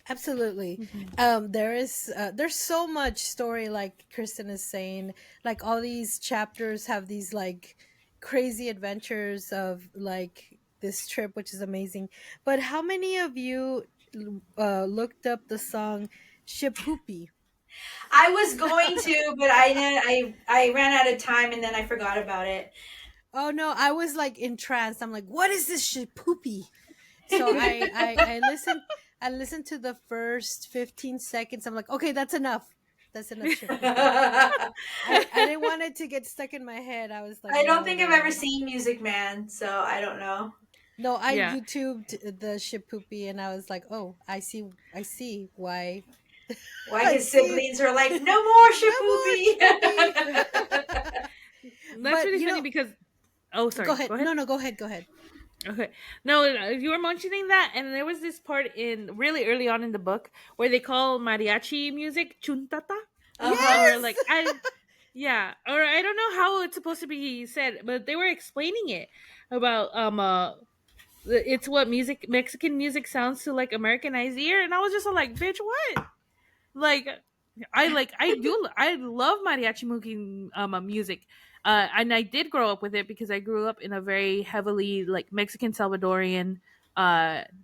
Absolutely. Mhm. There's so much story, like Kristen is saying. Like all these chapters have these like crazy adventures of like this trip, which is amazing. But how many of you looked up the song Shipoopy? I was going to, but I ran out of time and then I forgot about it. Oh no, I was like entranced. I'm like, what is this Shipoopy? So I listened, I listened to the first 15 seconds. I'm like, okay, that's enough. That's enough Shipoopy. I I didn't want it to get stuck in my head. I was like, don't no, think I've no, ever no. seen Music Man, so I don't know. No, I Yeah. YouTubed the Shipoopy and I was like, oh, I see why. Why I his see. siblings are like, no more No more Shipoopy. Shipoopy. That's But really funny because oh, go sorry. ahead. Go ahead. No, no, go ahead. Go ahead. Okay. No, you were mentioning that, and there was this part in really early on in the book where they call mariachi music chuntata, Uh-huh. or Yes. like yeah, or I don't know how it's supposed to be said, but they were explaining it about it's what music Mexican music sounds to like Americanized ear, and I was just like, bitch, what? Like I love mariachi music, and I did grow up with it because I grew up in a very heavily like Mexican Salvadorian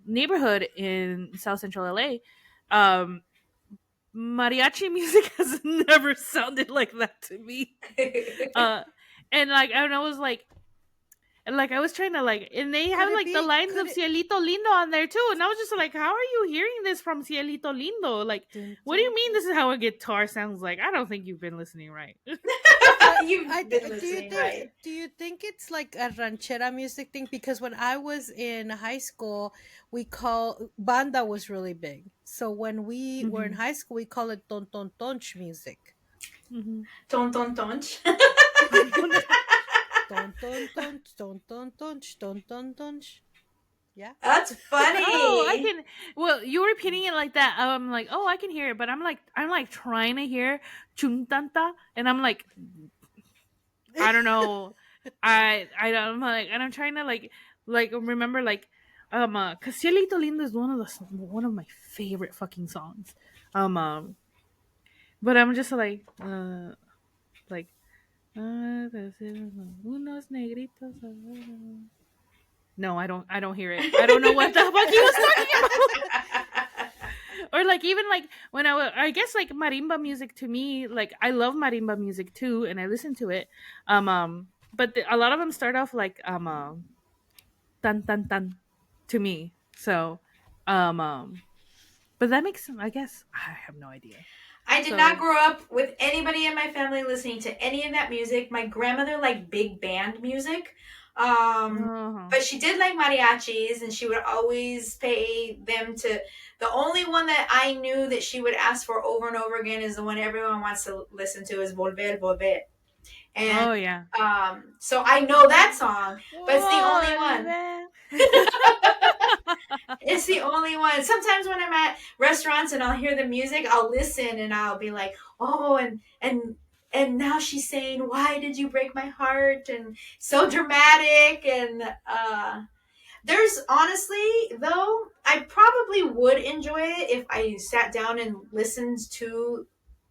neighborhood in South Central LA. um Mariachi music has never sounded like that to me. uh and like I was like, and like I was trying to like, and they Could have it like the be? lines Could of it? Cielito Lindo on there too, and I was just like, how are you hearing this from Cielito Lindo? Like, Dun, what do you dun, mean dun. this is how a guitar sounds like? I don't think you've been listening right. You've been listening right. Do you think it's like a ranchera music thing? Because when I was in high school, we call banda was really big. So when we were in Hmm. high school, we call it ton ton tonch music. Hmm. Ton ton tonch. Ton ton tonch, ton ton tonch, ton ton tonch. Yeah. That's Oh, I funny. can. Well, you were repeating it like that. I'm like, oh, I can hear it, but I'm like trying to hear chuntanta, and I'm like, I don't know. I'm like, and I'm trying to like remember like cause Cielito Lindo is one of my favorite fucking songs. Um, but I'm just like unos negritos. No, I don't hear it. I don't know what the fuck he was talking about. Or like even like when I guess like marimba music to me, like I love marimba music too, and I listen to it. But a lot of them start off like tan tan tan to me. So, but that makes I guess I have no idea. I did not So, grow up with anybody in my family listening to any of that music. My grandmother liked big band music. uh-huh. But she did like mariachis, and she would always pay them to. The only one that I knew that she would ask for over and over again is the one everyone wants to listen to is Volver, Volver. And Oh yeah. so I know that song, but it's the only one. Volver. It's the only one. Sometimes when I'm at restaurants and I'll hear the music, I'll listen and I'll be like, "Oh, and now she's saying, 'Why did you break my heart?' and so dramatic." And there's honestly though, I probably would enjoy it if I sat down and listened to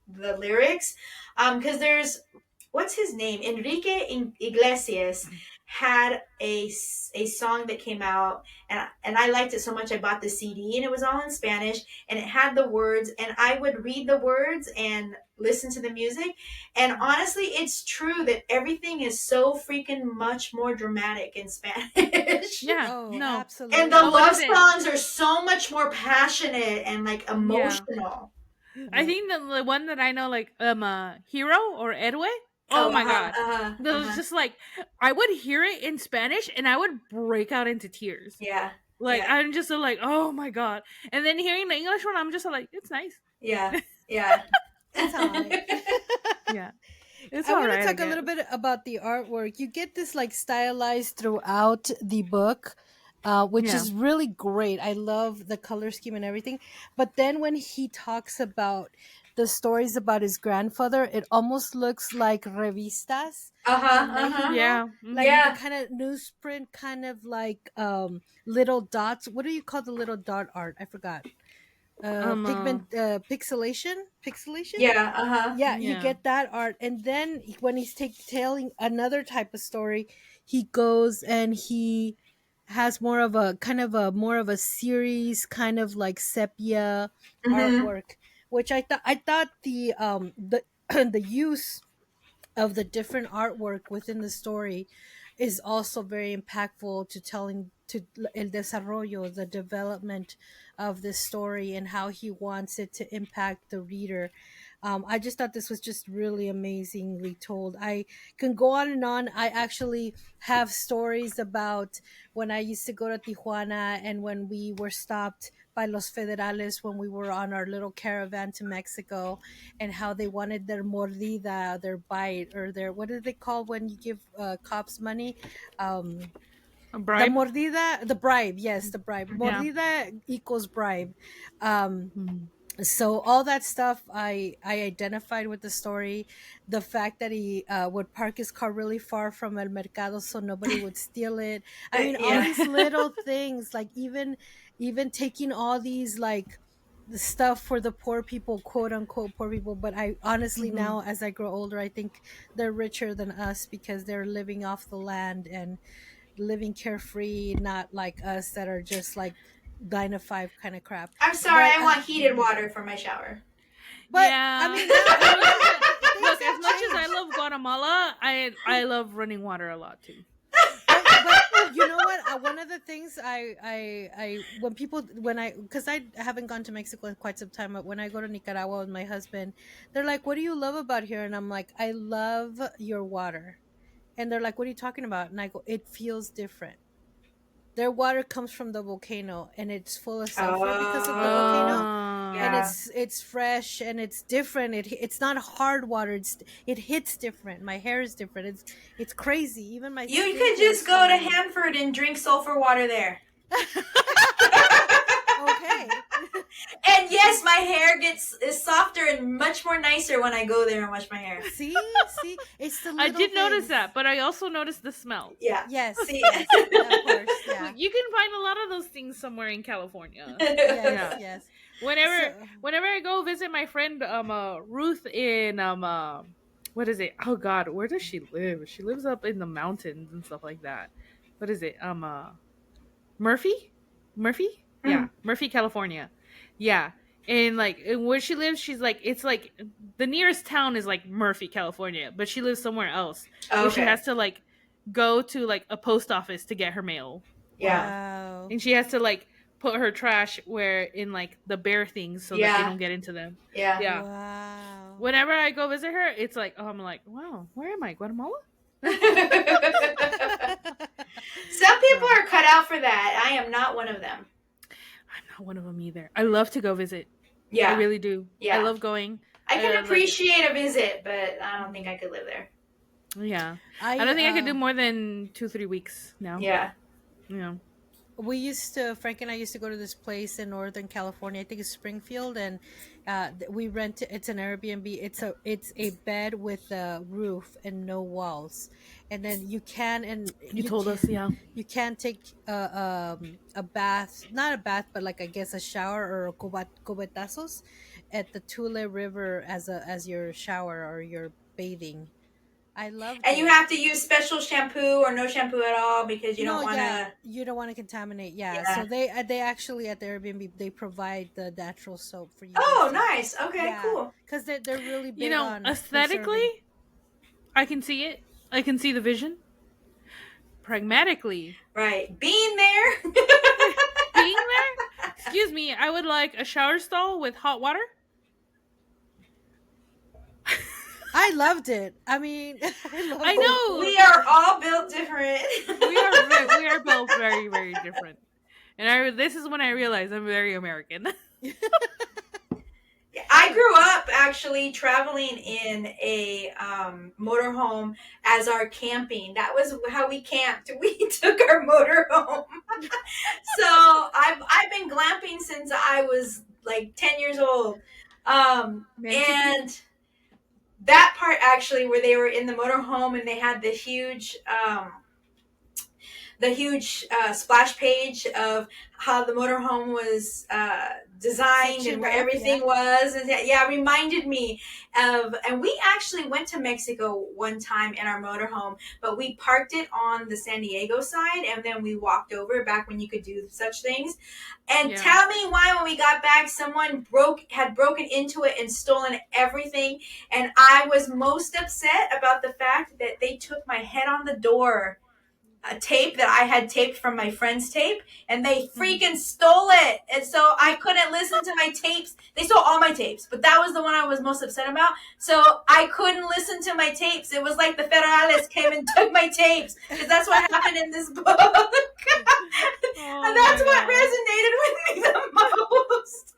the lyrics, because there's what's his name, Enrique Iglesias had a song that came out, and I liked it so much I bought the CD, and it was all in Spanish, and it had the words, and I would read the words and listen to the music, and honestly it's true that everything is so freaking much more dramatic in Spanish. Yeah. Oh, No. And the What love absolutely. is it? songs are so much more passionate and like Yeah. emotional. I No. think the one that I know, like Hero or Edway. Oh my god. It was uh-huh. just like I would hear it in Spanish and I would break out into tears. Yeah, Like yeah, I'm just like, oh my god. And then hearing the English one, I'm just like, it's nice. yeah, yeah. It's all right. Yeah. It's I all want to right, I talk a guess. little bit about the artwork. You get this like stylized throughout the book, which Yeah. is really great. I love the color scheme and everything. But then when he talks about the stories about his grandfather, it almost looks like revistas Uh-huh, in uh-huh. Mexico, Yeah. like Hmm. the Yeah. kind of newsprint, kind of like little dots. What do you call the little dot art? I forgot. Um uh, Pixelation. Yeah, uh-huh. Yeah, you yeah. get that art, and then when he's telling another type of story, he goes and he has more of a kind of a more of a series, kind of like sepia Mhm. artwork, which I thought the the use of the different artwork within the story is also very impactful to telling to el desarrollo, the development of this story and how he wants it to impact the reader. I just thought this was just really amazingly told. I can go on and on. I actually have stories about when I used to go to Tijuana and when we were stopped by los federales when we were on our little caravan to Mexico, and how they wanted their mordida, their bite, or their, what do they call when you give cops money? Um, A the bribe? mordida, the bribe. Yes, the bribe. Yeah. Mordida equals bribe. Um, Mhm. so all that stuff I identified with the story. The fact that he would park his car really far from el mercado so nobody would steal it. I mean, all Yeah. these little things, like even taking all these like the stuff for the poor people, quote unquote poor people, but I honestly Mhm. now as I grow older I think they're richer than us because they're living off the land and living carefree, not like us that are just like 9 to 5 kind of crap. I'm sorry, But I want heated water for my shower. I Yeah. mean now As much as things look, as have much as I changed. love Guatemala, I love running water a lot too. But you know what? One of the things I when people when I because I haven't gone to Mexico in quite some time, but when I go to Nicaragua with my husband, they're like, "What do you love about here?" And I'm like, "I love your water." And they're like, "What are you talking about?" And I go, "It feels different. Their water comes from the volcano and it's full of sulfur because of the volcano, and Uh, Yeah. it's fresh and it's different. It's not hard water. It hits different. My hair is different. It's crazy. Even my You skin could feels just go to funny. Hanford and drink sulfur water there. Okay. And yes, my hair is softer and much more nicer when I go there and wash my hair. See, it's the I little did notice things. that, but I also noticed the smell. Yeah. Yes, See. yes, of course, yeah, You can find a lot of those things somewhere in California. yes, Yeah. yes. Whenever So, whenever I go visit my friend Ruth in what is it? Oh god, where does she live? She lives up in the mountains and stuff like that. What is it? Murphy? Murphy? Yeah, Mm. Murphy, California. Yeah. And like where she lives, she's like it's like the nearest town is like Murphy, California, but she lives somewhere else where she Okay. has to like go to like a post office to get her mail. Yeah. wow. And she has to like put her trash where in like the bare things so that they Yeah. don't get into them. Yeah. Yeah. Wow. Whenever I go visit her, it's like I'm like, wow, where am I? Guatemala? Some people Yeah. are cut out for that. I am not one of them. I'm not one of them either. I love to go visit. I Yeah. really do. I Yeah. love going. I I can like appreciate a visit, but I don't think I could live there. yeah. I I don't think I could do more than 2-3 weeks now. Yeah. Yeah. We used to Frank and I used to go to this place in Northern California. I think it's Springfield, and we rent it's an Airbnb. It's a bed with a roof and no walls, and then You told us, yeah. you can take a bath, not a bath, but like I guess a shower or a cubetazos at the Tule River as your shower or your bathing. I loved And you it. have to use special shampoo or no shampoo at all because you No, don't want yeah, to. you don't want to contaminate. Yeah, Yeah. so they actually at the Airbnb they provide the natural soap for you guys Oh, to. nice. Okay, Yeah, cool. because they're really You big know, on aesthetically, preserving. I can see it. I can see the vision. Pragmatically, Right. Being there. being there, excuse me, I would like a shower stall with hot water. I loved it. I mean, I I loved it. know We are all built different. we are both very very different, and this is when I realized I'm very American. I grew up actually traveling in a motorhome as our camping. That was how we camped. We took our motorhome. So I've been glamping since I was like 10 years old. Mexikid. And that part actually where they were in the motorhome and they had the huge splash page of how the motorhome was designed and Sectioned where up, everything yeah. was. And yeah, reminded me of, and we actually went to Mexico one time in our motorhome, but we parked it on the San Diego side and then we walked over back when you could do such things. And Yeah. tell me why when we got back, someone had broken into it and stolen everything. And I was most upset about the fact that they took my head on the door, a tape that I had taped from my friend's tape, and they Mhm. freaking stole it. And so I couldn't listen to my tapes. They stole all my tapes, but that was the one I was most upset about. So I couldn't listen to my tapes. It was like the federales came and took my tapes because that's what happened in this book. And Oh that's my what god. resonated with me the most.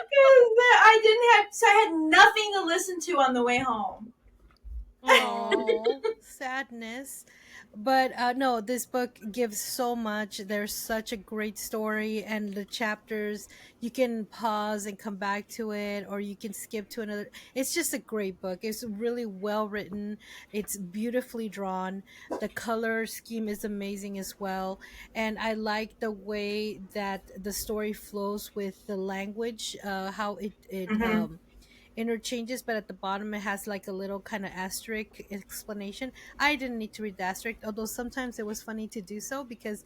Because I didn't have, so I had nothing to listen to on the way home. Oh. Oh, sadness. But no, this book gives so much. There's such a great story, and the chapters, you can pause and come back to it, or you can skip to another. It's just a great book. It's really well written, it's beautifully drawn. The color scheme is amazing as well. And I like the way that the story flows with the language, how it Mm-hmm. interchanges, but at the bottom it has like a little kind of asterisk explanation. I didn't need to read the asterisk, although sometimes it was funny to do so because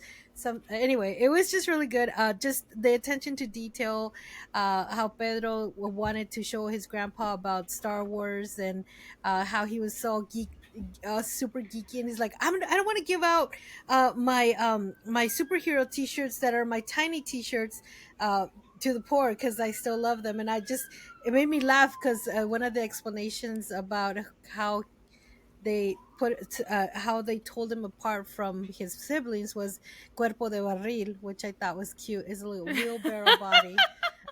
anyway, it was just really good. Just the attention to detail, how Pedro wanted to show his grandpa about Star Wars, and how he was so super geeky, and he's like, I don't want to give out my superhero t-shirts that are my tiny t-shirts uh to the poor because I still love them. And it made me laugh because one of the explanations about how how they told him apart from his siblings was cuerpo de barril, which I thought was cute. Is a little wheelbarrow body.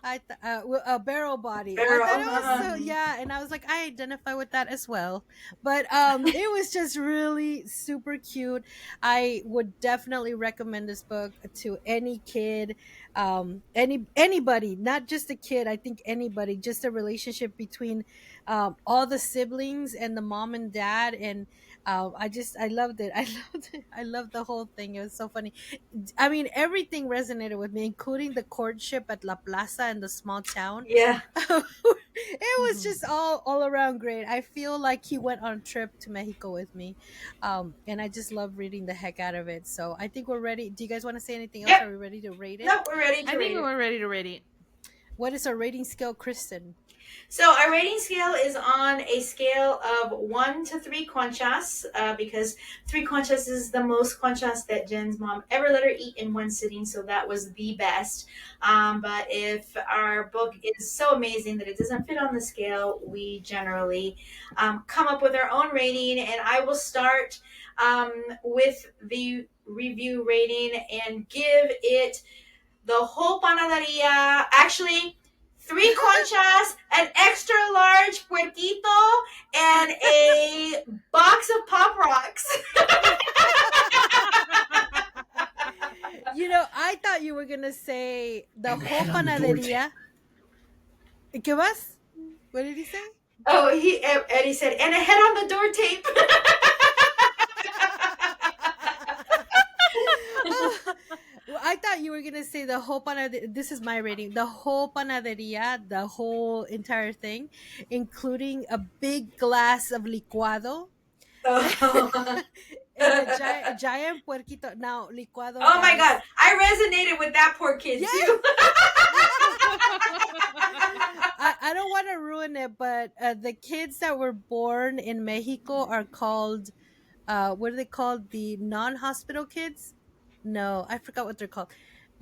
A barrel body. I thought Barrel. it was Uh-huh. so, yeah, and I was like, I identify with that as well. But it was just really super cute. I would definitely recommend this book to any kid, anybody, not just a kid. I think anybody, just a relationship between all the siblings and the mom and dad. And I loved it. I loved it. I loved the whole thing. It was so funny. I mean, everything resonated with me, including the courtship at La Plaza in the small town. Yeah. It was just all around great. I feel like he went on a trip to Mexico with me, and I just love reading the heck out of it. So I think we're ready. Do you guys want to say anything else? Are Yep. we ready to rate it? Nope, we're ready I to think rate it. we're ready to rate it. What is our rating scale, Kristen? So our rating scale is on a scale of 1 to 3 conchas, because 3 conchas is the most conchas that Jen's mom ever let her eat in one sitting. So that was the best. But if our book is so amazing that it doesn't fit on the scale, we generally come up with our own rating. And I will start with the review rating and give it the whole panaderia. Actually, 3 conchas, an extra large puerquito, and a box of Pop Rocks. I thought you were gonna say the And the whole head on the door tape. panaderia. ¿Qué más? What did he say? Oh, Eddie said, and a head on the door tape. Well, I thought you were gonna say the whole panaderia. This is my rating. The whole panaderia, the whole entire thing, including a big glass of licuado Oh. and a giant puerquito. Now, licuado, Oh my God, guys. I resonated with that poor kid Yes. too. I don't want to ruin it, but the kids that were born in Mexico are called, what are they called? The non-hospital kids? No, I forgot what they're called.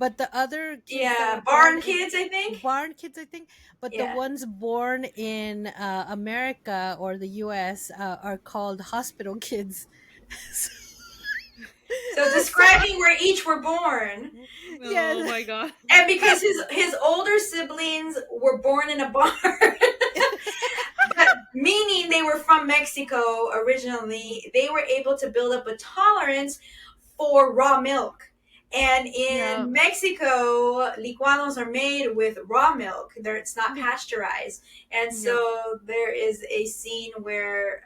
but the other kids that Yeah, were born barn in kids, I think. barn kids, I think, but the Yeah. ones born in America or the US are called hospital kids. So, So so describing where each were born, Oh yes. my god. and because his older siblings were born in a barn, but meaning they were from Mexico originally, they were able to build up a tolerance for raw milk. And Yeah. in Mexico, licuados are made with raw milk. It's not Yeah. pasteurized. And Yeah. so there is a scene where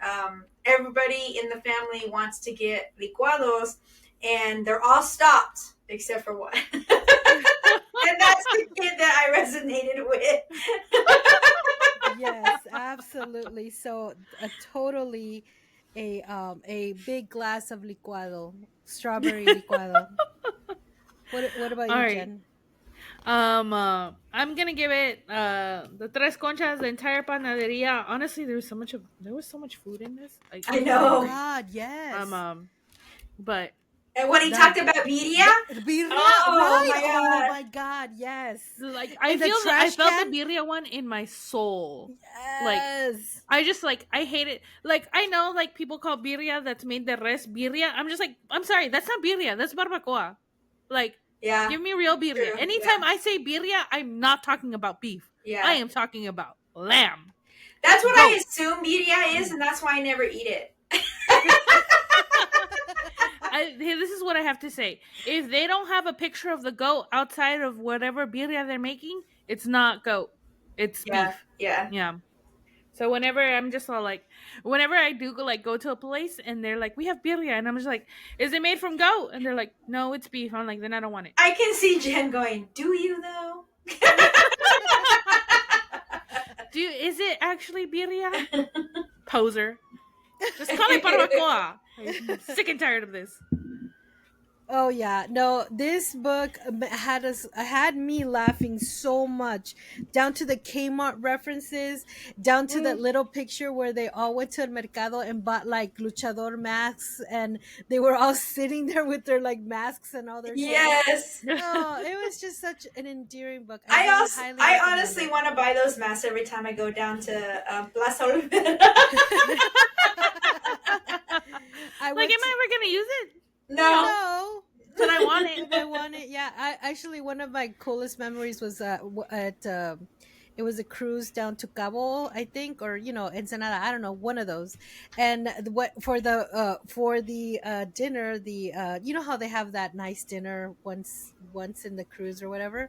everybody in the family wants to get licuados, and they're all stopped except for one. And that's the kid that I resonated with. Yes, absolutely. So totally a big glass of licuado, strawberry licuado. What about All you, right. Jen? I'm gonna give it the tres conchas, the entire panaderia. Honestly, there was so much food in this. Like I Oh my know. god, yes. but And when he That talked about media, the birria, oh right? my Oh god. my god, yes. like In the I trash felt the can? birria one in my soul. Like Yes. I just like I hate it. Like I know like people call birria that's made the res birria. I'm just like I'm sorry, that's not birria. That's barbacoa. Like Yeah, give me real birria. true. Anytime Yeah, I say birria, I'm not talking about beef. I yeah. am talking about lamb, That's what I goat. assume media is, and that's why I never eat it. Hey, this is what I have to say. If they don't have a picture of the goat outside of whatever birria they're making, it's not goat. It's Yeah, beef. yeah. Yeah. So whenever I'm just all like, whenever I do go to a place and they're like, we have birria, and I'm just like, is it made from goat? And they're like, no, it's beef. I'm like, then I don't want it. I can see Jen going, do you though? Is it actually birria? Poser. Just call it barbacoa. I'm sick and tired of this. Oh yeah, no. This book had me laughing so much, down to the Kmart references, down to that Mm, little picture where they all went to el mercado and bought like luchador masks, and they were all sitting there with their like masks and all their shit. yes. Oh, it was just such an endearing book. I I really also, highly I recommend honestly it. want to buy those masks every time I go down to Plaza Olvera. I Like, went am to I ever gonna use it? No. no. But I want it. If I want it, yeah. I actually one of my coolest memories was at it was a cruise down to Cabo, I think, or Ensenada. I don't know, one of those. And what for the dinner, the how they have that nice dinner once in the cruise or whatever.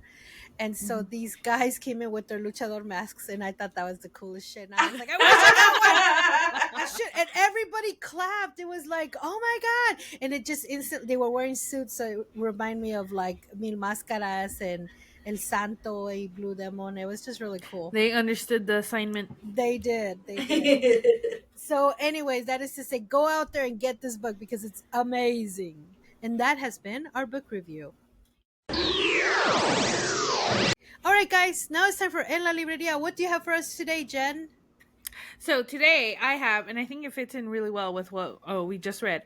And so these guys came in with their luchador masks, and I thought that was the coolest shit. And I was like, I wish I got one. I should. And everybody clapped. It was like, oh my god! And it just instantly they were wearing suits, so it reminded me of like Mil Máscaras and El Santo y Blue Demon. It was just really cool. They understood the assignment. They did. They did. So, anyways, that is to say, go out there and get this book because it's amazing. And that has been our book review. All right, guys. Now it's time for En la Librería. What do you have for us today, Jen? So today I have, and I think it fits in really well with what we just read.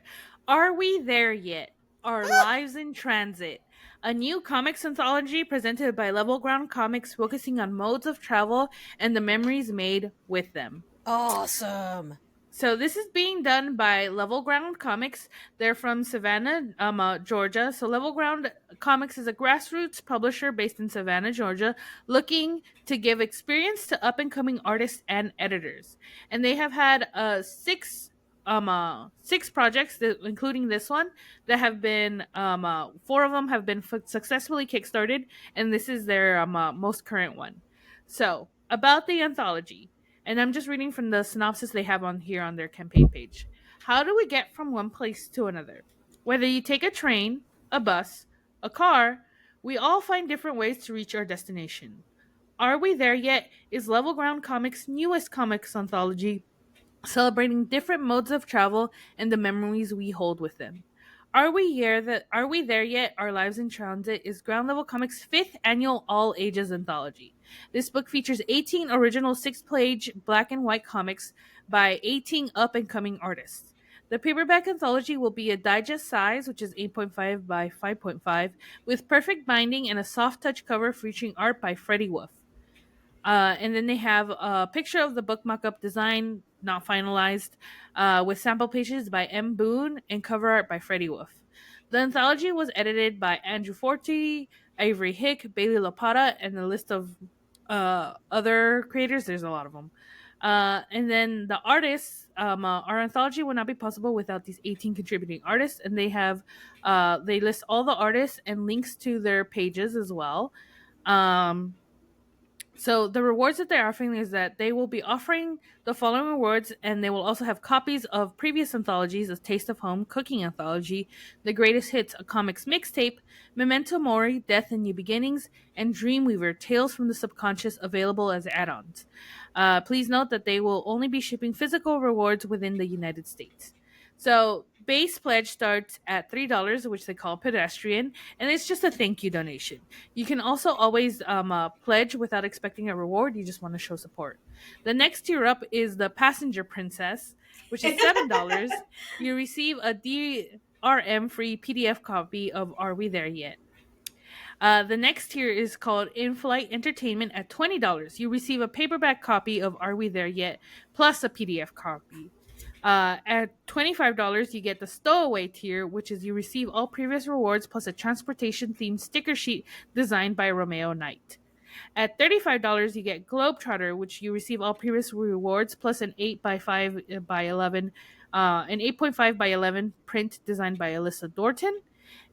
Are We There Yet? Our Lives in Transit. A new comics anthology presented by Level Ground Comics focusing on modes of travel and the memories made with them. Awesome. So this is being done by Level Ground Comics. They're from Savannah, Georgia. So Level Ground Comics is a grassroots publisher based in Savannah, Georgia, looking to give experience to up and coming artists and editors. And they have had six projects, including this one, that have been four of them have been successfully kickstarted, and this is their most current one. So about the anthology. And I'm just reading from the synopsis they have on here on their campaign page. How do we get from one place to another? Whether you take a train, a bus, a car, we all find different ways to reach our destination. Are We There Yet? Is Level Ground Comics' newest comics anthology, celebrating different modes of travel and the memories we hold with them. Are We There Yet? Our Lives in Transit is Ground Level Comics' fifth annual all ages anthology. This book features 18 original 6-page black and white comics by 18 up and coming artists. The paperback anthology will be a digest size, which is 8.5 by 5.5, with perfect binding and a soft touch cover featuring art by Freddie Wolf. And then they have a picture of the book mock-up design, not finalized, with sample pages by M. Boone and cover art by Freddie Wolf. The anthology was edited by Andrew Forte, Avery Hick, Bailey Lapata, and a list of other creators. There's a lot of them. And then the artists, our anthology would not be possible without these 18 contributing artists, and they list all the artists and links to their pages as well. So the rewards that they're offering is that they will be offering the following rewards, and they will also have copies of previous anthologies: A Taste of Home, Cooking Anthology, The Greatest Hits, a Comics Mixtape, Memento Mori, Death and New Beginnings, and Dreamweaver, Tales from the Subconscious, available as add-ons. Please note that they will only be shipping physical rewards within the United States. So base pledge starts at $3, which they call pedestrian, and it's just a thank you donation. You can also always pledge without expecting a reward. You just want to show support. The next tier up is the Passenger Princess, which is $7. You receive a DRM free PDF copy of Are We There Yet? The next tier is called In-Flight Entertainment at $20. You receive a paperback copy of Are We There Yet? Plus a PDF copy. At $25, you get the Stowaway tier, which is you receive all previous rewards plus a transportation themed sticker sheet designed by Romeo Knight. At $35, you get Globetrotter, which you receive all previous rewards plus an 8 by 5 by 11, an 8.5 by 11 print designed by Alyssa Dorton.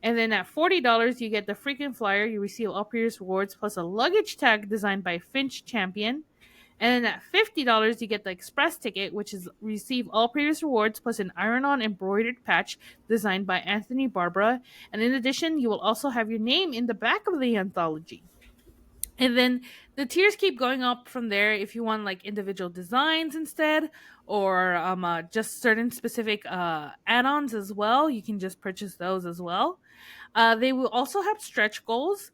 And then at $40, you get the Frequent Flyer. You receive all previous rewards plus a luggage tag designed by Finch Champion. And then at $50, you get the Express ticket, which is receive all previous rewards plus an iron-on embroidered patch designed by Anthony Barbara. And in addition, you will also have your name in the back of the anthology. And then the tiers keep going up from there if you want like individual designs instead, or just certain specific add-ons as well. You can just purchase those as well. They will also have stretch goals.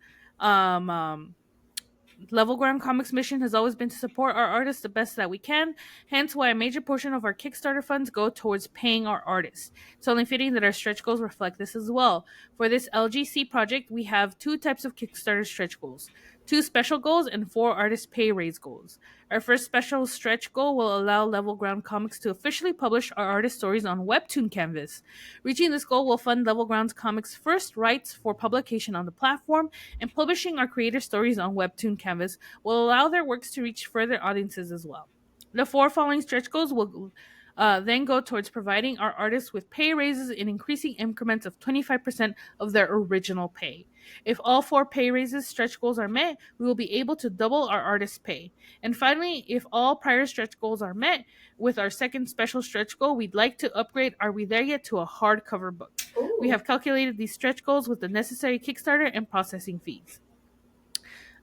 Level Ground Comics' mission has always been to support our artists the best that we can, hence why a major portion of our Kickstarter funds go towards paying our artists. It's only fitting that our stretch goals reflect this as well. For this LGC project, we have 2 types of Kickstarter stretch goals: 2 special goals and 4 artist pay raise goals. Our first special stretch goal will allow Level Ground Comics to officially publish our artist stories on Webtoon Canvas. Reaching this goal will fund Level Ground Comics' first rights for publication on the platform, and publishing our creator stories on Webtoon Canvas will allow their works to reach further audiences as well. The 4 following stretch goals will then go towards providing our artists with pay raises in increasing increments of 25% of their original pay. If all 4 pay raises stretch goals are met, we will be able to double our artists' pay. And finally, if all prior stretch goals are met, with our second special stretch goal, we'd like to upgrade Are We There Yet? To a hardcover book. Ooh. We have calculated these stretch goals with the necessary Kickstarter and processing fees.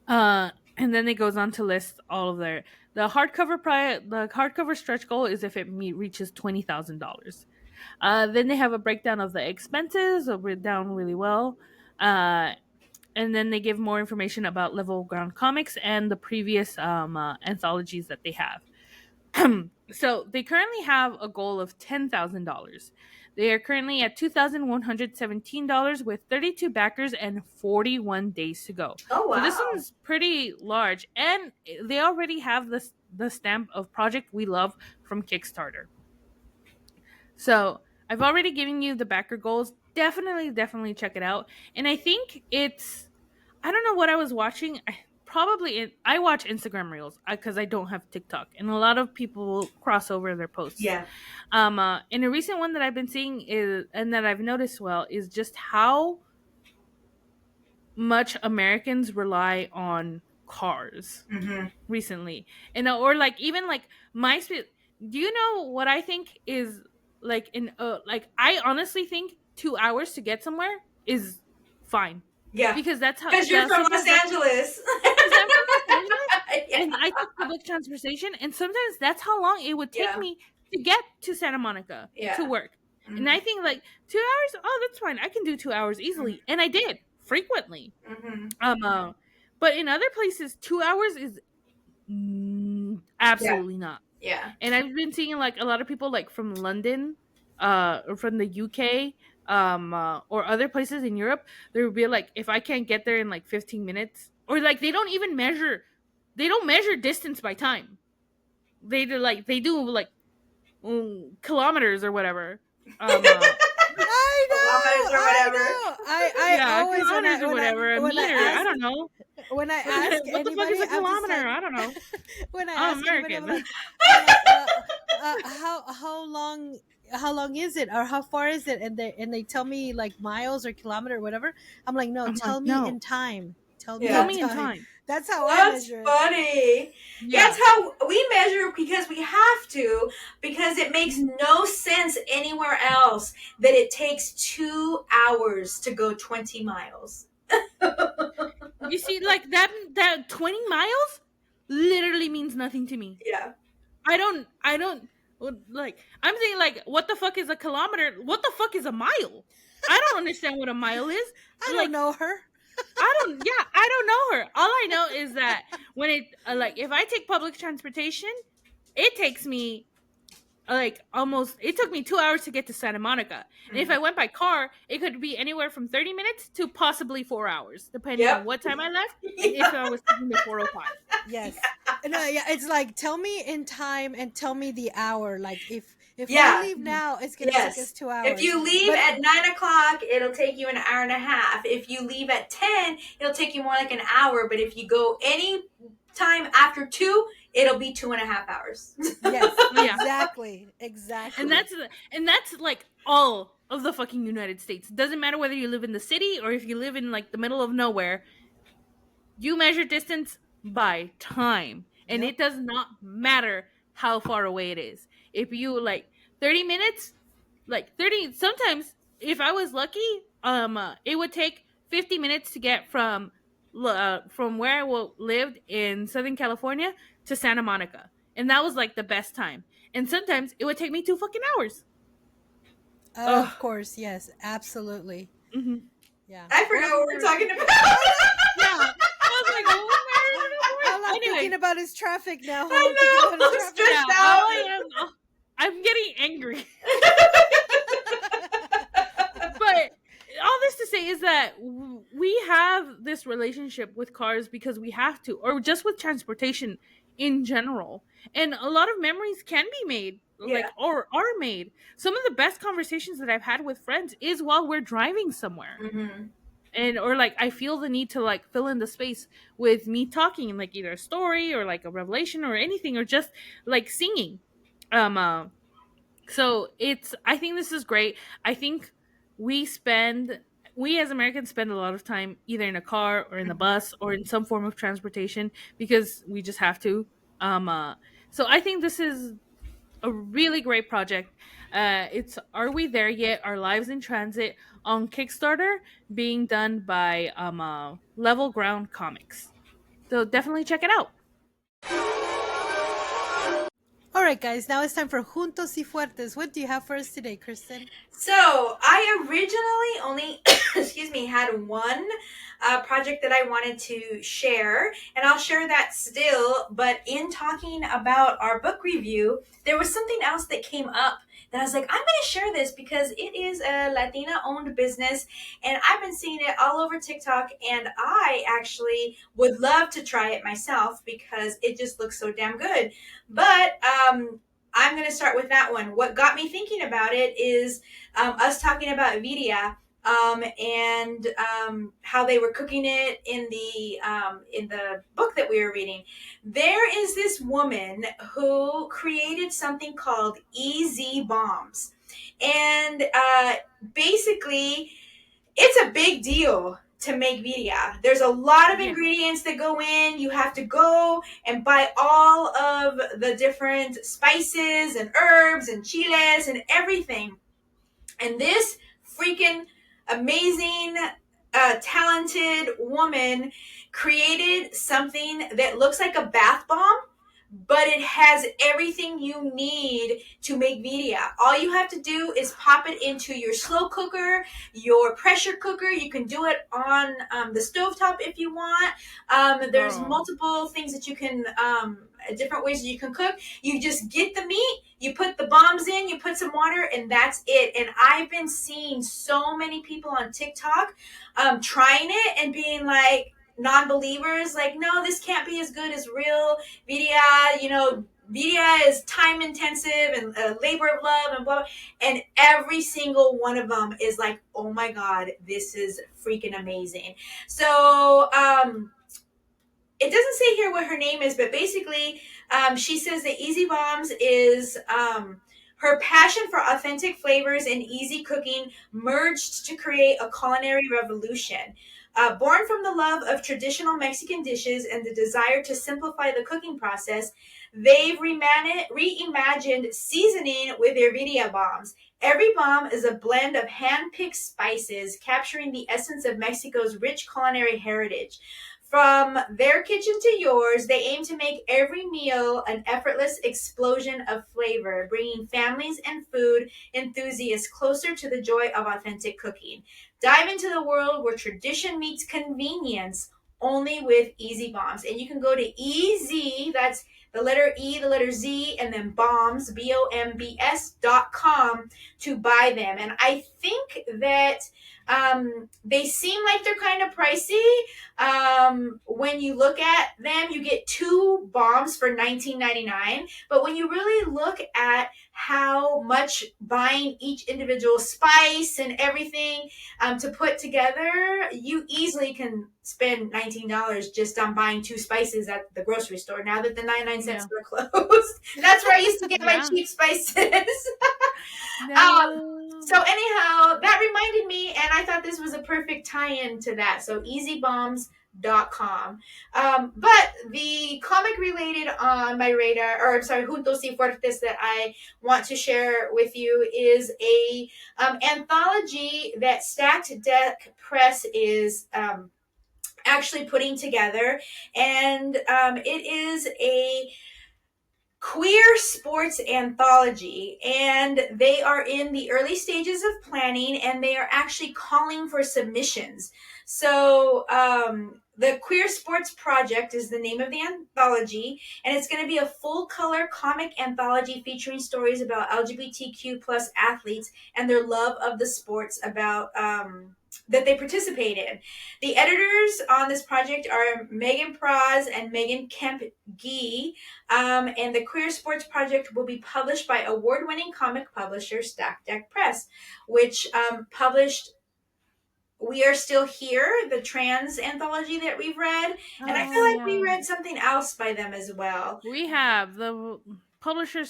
And then it goes on to list all of their the hardcover stretch goal is if it reaches $20,000. Then they have a breakdown of the expenses, down really well. And then they give more information about Level Ground Comics and the previous anthologies that they have. So they currently have a goal of $10,000. They are currently at $2,117 with 32 backers and 41 days to go. Oh, wow. So this one's pretty large, and they already have the stamp of Project We Love from Kickstarter. So I've already given you the backer goals. Definitely check it out. And I think I don't know what I was watching. I watch Instagram Reels because I don't have TikTok, and a lot of people cross over their posts. Yeah. And a recent one that I've been seeing and that I've noticed is just how much Americans rely on cars recently, and or like even like my. Do you know what I think is like I honestly think 2 hours to get somewhere is fine. Yeah. Because that's how. Because you're from Los Angeles. Because I'm from Los Angeles, Yeah. and I took public transportation, and sometimes that's how long it would take me to get to Santa Monica to work. And I think like 2 hours, oh, that's fine. I can do 2 hours easily, and I did frequently. But in other places, 2 hours is absolutely not. Yeah. And I've been seeing like a lot of people like from London from the UK, or other places in Europe, there would be like, if I can't get there in like 15 minutes, or like they don't measure distance by time. They do like kilometers or whatever. Um uh Kilometers or I whatever. know. I yeah, always kilometers or whatever, a when I meter, I ask don't know. when I ask What the fuck is anybody, a I'm just kilometer? like, I don't know. when I I'm ask anybody, American. I'm like, how long is it, or how far is it, and they tell me like miles or kilometer or whatever. I'm like, no, I'm like, tell me no, in time. Tell me tell in Yeah. me in time. time. That's how I That's measure it. funny. Yeah, Yeah. it's how we measure because we have to, because it makes no sense anywhere else that it takes 2 hours to go 20 miles. You see, like that 20 miles literally means nothing to me. Yeah. I don't like, I'm saying like, what the fuck is a kilometer? What the fuck is a mile? I don't understand what a mile is. I don't Like, know her. I don't know her. All I know is that when it like, if I take public transportation, it takes me like, almost, it took me 2 hours to get to Santa Monica. And if Mhm. I went by car, it could be anywhere from 30 minutes to possibly 4 hours, depending on Yep. what time I left and if Yeah. I was taking the 405. Yes. No, yeah, it's like, tell me in time and tell me the hour. Like, if we Yeah. leave now, it's gonna take us Yes. two If hours. you leave But at 9 o'clock, it'll take you an hour and a half. If you leave at 10, it'll take you more like an hour. But if you go any time after 2, it'll be 2.5 hours. yes, Yeah. exactly. And that's like all of the fucking United States. Doesn't matter whether you live in the city or if you live in like the middle of nowhere. You measure distance by time, and Yep. it does not matter how far away it is. If you like 30 minutes, like 30, sometimes if I was lucky, it would take 50 minutes to get from where lived in Southern California to Santa Monica, and that was like the best time. And sometimes it would take me 2 fucking hours. Of Oh, course, yes, absolutely. mm-hmm. Yeah. I All forgot I what we're remember. talking about. Yeah. I was like, what All I'm thinking anyway, about is traffic now. All I'm thinking I about know. is I'm traffic. yeah, stressed all out. I'm getting angry. But all this to say is that we have this relationship with cars because we have to, or just with transportation in general. And a lot of memories can be made, Yeah. like, or are made. Some of the best conversations that I've had with friends is while we're driving somewhere. Mm-hmm. And or like, I feel the need to like fill in the space with me talking, like either a story or like a revelation or anything, or just like singing. Um uh, so it's, I think this is great. I think we spend we as Americans spend a lot of time either in a car or in the Mm-hmm. bus or in some form of transportation because we just have to. So I think this is a really great project. It's Are We There Yet? Our Lives in Transit on Kickstarter, being done by Level Ground Comics. So definitely check it out. All right, guys. Now it's time for Juntos y Fuertes. What do you have for us today, Kristen? So I originally only, excuse me, had one project that I wanted to share, and I'll share that still. But in talking about our book review, there was something else that came up that I was like, I'm going to share this because it is a Latina-owned business, and I've been seeing it all over TikTok, and I actually would love to try it myself because it just looks so damn good. But I'm going to start with that one. What got me thinking about it is us talking about Vidia, and how they were cooking it in the book that we were reading. There is this woman who created something called EZ bombs, and basically, it's a big deal to make birria. There's a lot of Yeah. ingredients that go in. You have to go and buy all of the different spices and herbs and chiles and everything. And this freaking amazing, talented woman created something that looks like a bath bomb, but it has everything you need to make birria. All you have to do is pop it into your slow cooker, your pressure cooker. You can do it on the stovetop if you want. There's Girl. multiple things that you can, different ways that you can cook. You just get the meat, you put the bombs in, you put some water, and that's it. And I've been seeing so many people on TikTok trying it and being like, non-believers, like, no, this can't be as good as real birria. Birria is time intensive and a labor of love and blah, blah. And every single one of them is like, oh my God, this is freaking amazing. So, it doesn't say here what her name is, but basically, she says that Easy Bombs is her passion for authentic flavors and easy cooking merged to create a culinary revolution. Born from the love of traditional Mexican dishes and the desire to simplify the cooking process, they've reimagined seasoning with their video bombs. Every bomb is a blend of hand-picked spices, capturing the essence of Mexico's rich culinary heritage. From their kitchen to yours, they aim to make every meal an effortless explosion of flavor, bringing families and food enthusiasts closer to the joy of authentic cooking. Dive into the world where tradition meets convenience only with Easy Bombs. And you can go to EZ, that's the letter E, the letter Z, and then bombs, BOMBS.com to buy them. And I think that they seem like they're kind of pricey. When you look at them, you get two bombs for $19.99. But when you really look at how much buying each individual spice and everything to put together, you easily can spend $19 just on buying two spices at the grocery store. Now that the 99 cents Yeah. are closed, that's where I used to get my Yeah. cheap spices. um, No. so anyhow, that reminded me, and I thought this was a perfect tie-in to that. So easybombs.com. But the comic related on my radar, or I'm sorry, Juntos y Fuertes, that I want to share with you is a anthology that Stacked Deck Press is actually putting together, and it is a queer sports anthology, and they are in the early stages of planning, and they are actually calling for submissions. So the Queer Sports Project is the name of the anthology, and it's going to be a full color comic anthology featuring stories about LGBTQ plus athletes and their love of the sports about that they participate in. The editors on this project are Megan Praz and Megan Kemp Gee, and the Queer Sports Project will be published by award-winning comic publisher Stack Deck Press, which published We Are Still Here, the trans anthology that we've read. And I feel Oh like we yeah. read something else by them as well. We have the publisher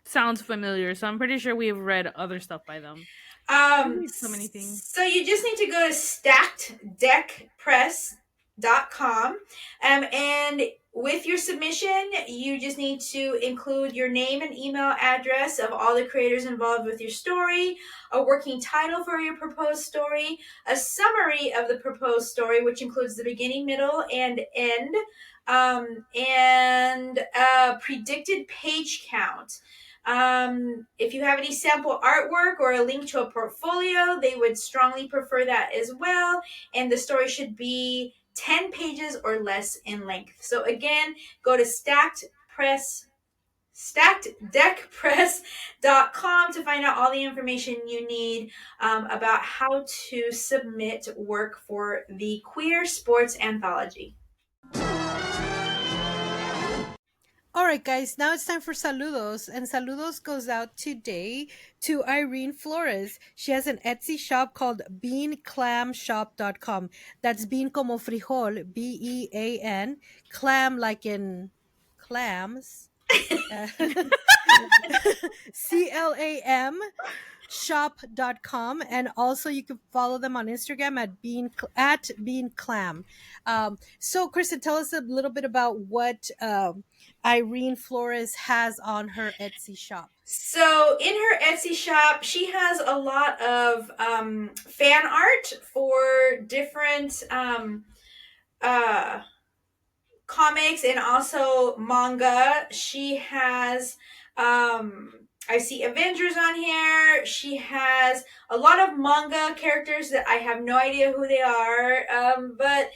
sounds familiar, so I'm pretty sure we've read other stuff by them. We read so many things. So you just need to go to stackeddeckpress.com, and with your submission, you just need to include your name and email address of all the creators involved with your story, a working title for your proposed story, a summary of the proposed story, which includes the beginning, middle, and end, and a predicted page count. If you have any sample artwork or a link to a portfolio, they would strongly prefer that as well. And the story should be 10 pages or less in length. So again, go to stackeddeckpress.com to find out all the information you need about how to submit work for the Queer Sports Anthology. All right, guys, now it's time for saludos. And saludos goes out today to Irene Flores. She has an Etsy shop called beanclamshop.com. That's bean como frijol, BEAN, clam like in clams, CLAM shop.com, and also you can follow them on Instagram at bean clam. So Kristen, tell us a little bit about what Irene Flores has on her Etsy shop. So in her Etsy shop, she has a lot of fan art for different uh, comics and also manga. She has I see Avengers on here. She has a lot of manga characters that I have no idea who they are. But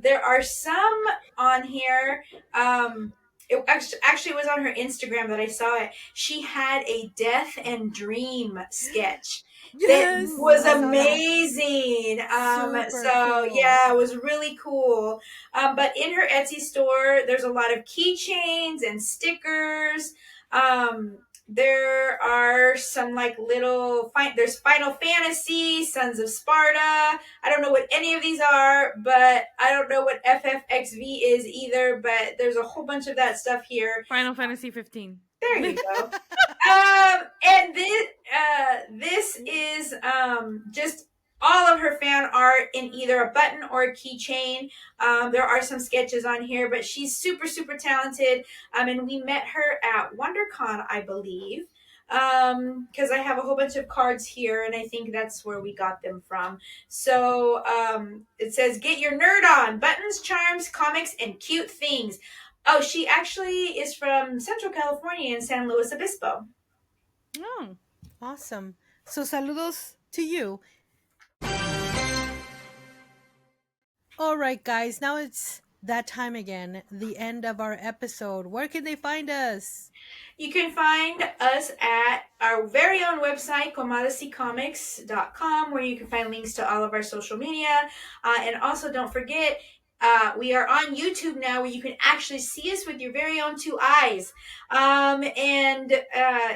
there are some on here. It actually was on her Instagram that I saw it. She had a Death and Dream sketch that Yes, was I saw that. amazing. Super So cool. yeah, it was really cool. But in her Etsy store, there's a lot of keychains and stickers. There are some like there's Final Fantasy, Sons of Sparta. I don't know what any of these are, but I don't know what FFXV is either, but there's a whole bunch of that stuff here. Final Fantasy 15. There you go. And this is just all of her fan art in either a button or a keychain. There are some sketches on here, but she's super, super talented. And we met her at WonderCon, I believe. Because I have a whole bunch of cards here, and I think that's where we got them from. So it says, "Get your nerd on: buttons, charms, comics, and cute things." Oh, she actually is from Central California in San Luis Obispo. Oh. Awesome. So saludos to you. All right, guys. Now it's that time again. The end of our episode. Where can they find us? You can find us at our very own website, comadresycomics.com, where you can find links to all of our social media. And also, don't forget, we are on YouTube now, where you can actually see us with your very own two eyes. And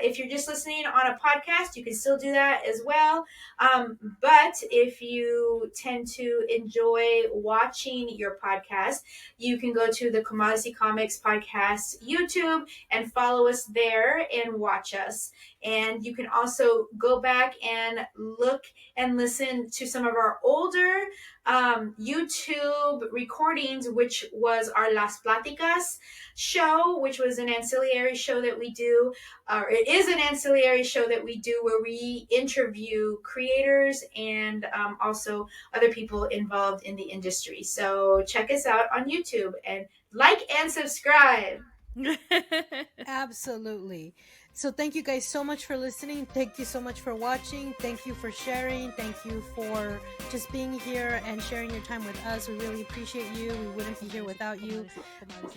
if you're just listening on a podcast, you can still do that as well. But if you tend to enjoy watching your podcast, you can go to the Comadresy Comics podcast YouTube and follow us there and watch us. And you can also go back and look and listen to some of our older YouTube recordings, which was our Las Platicas show, which was an ancillary show that we do. It is an ancillary show that we do where we interview creators and also other people involved in the industry. So check us out on YouTube and like and subscribe. Absolutely. So thank you guys so much for listening. Thank you so much for watching. Thank you for sharing. Thank you for just being here and sharing your time with us. We really appreciate you. We wouldn't be here without you.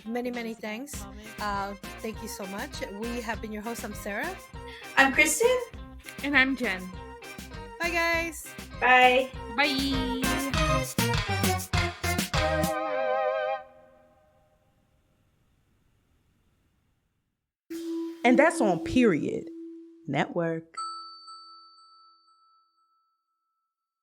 Many, many thanks. Thank you so much. We have been your hosts. I'm Sarah. I'm Kristen. And I'm Jen. Bye, guys. Bye. Bye. And that's on Period Network.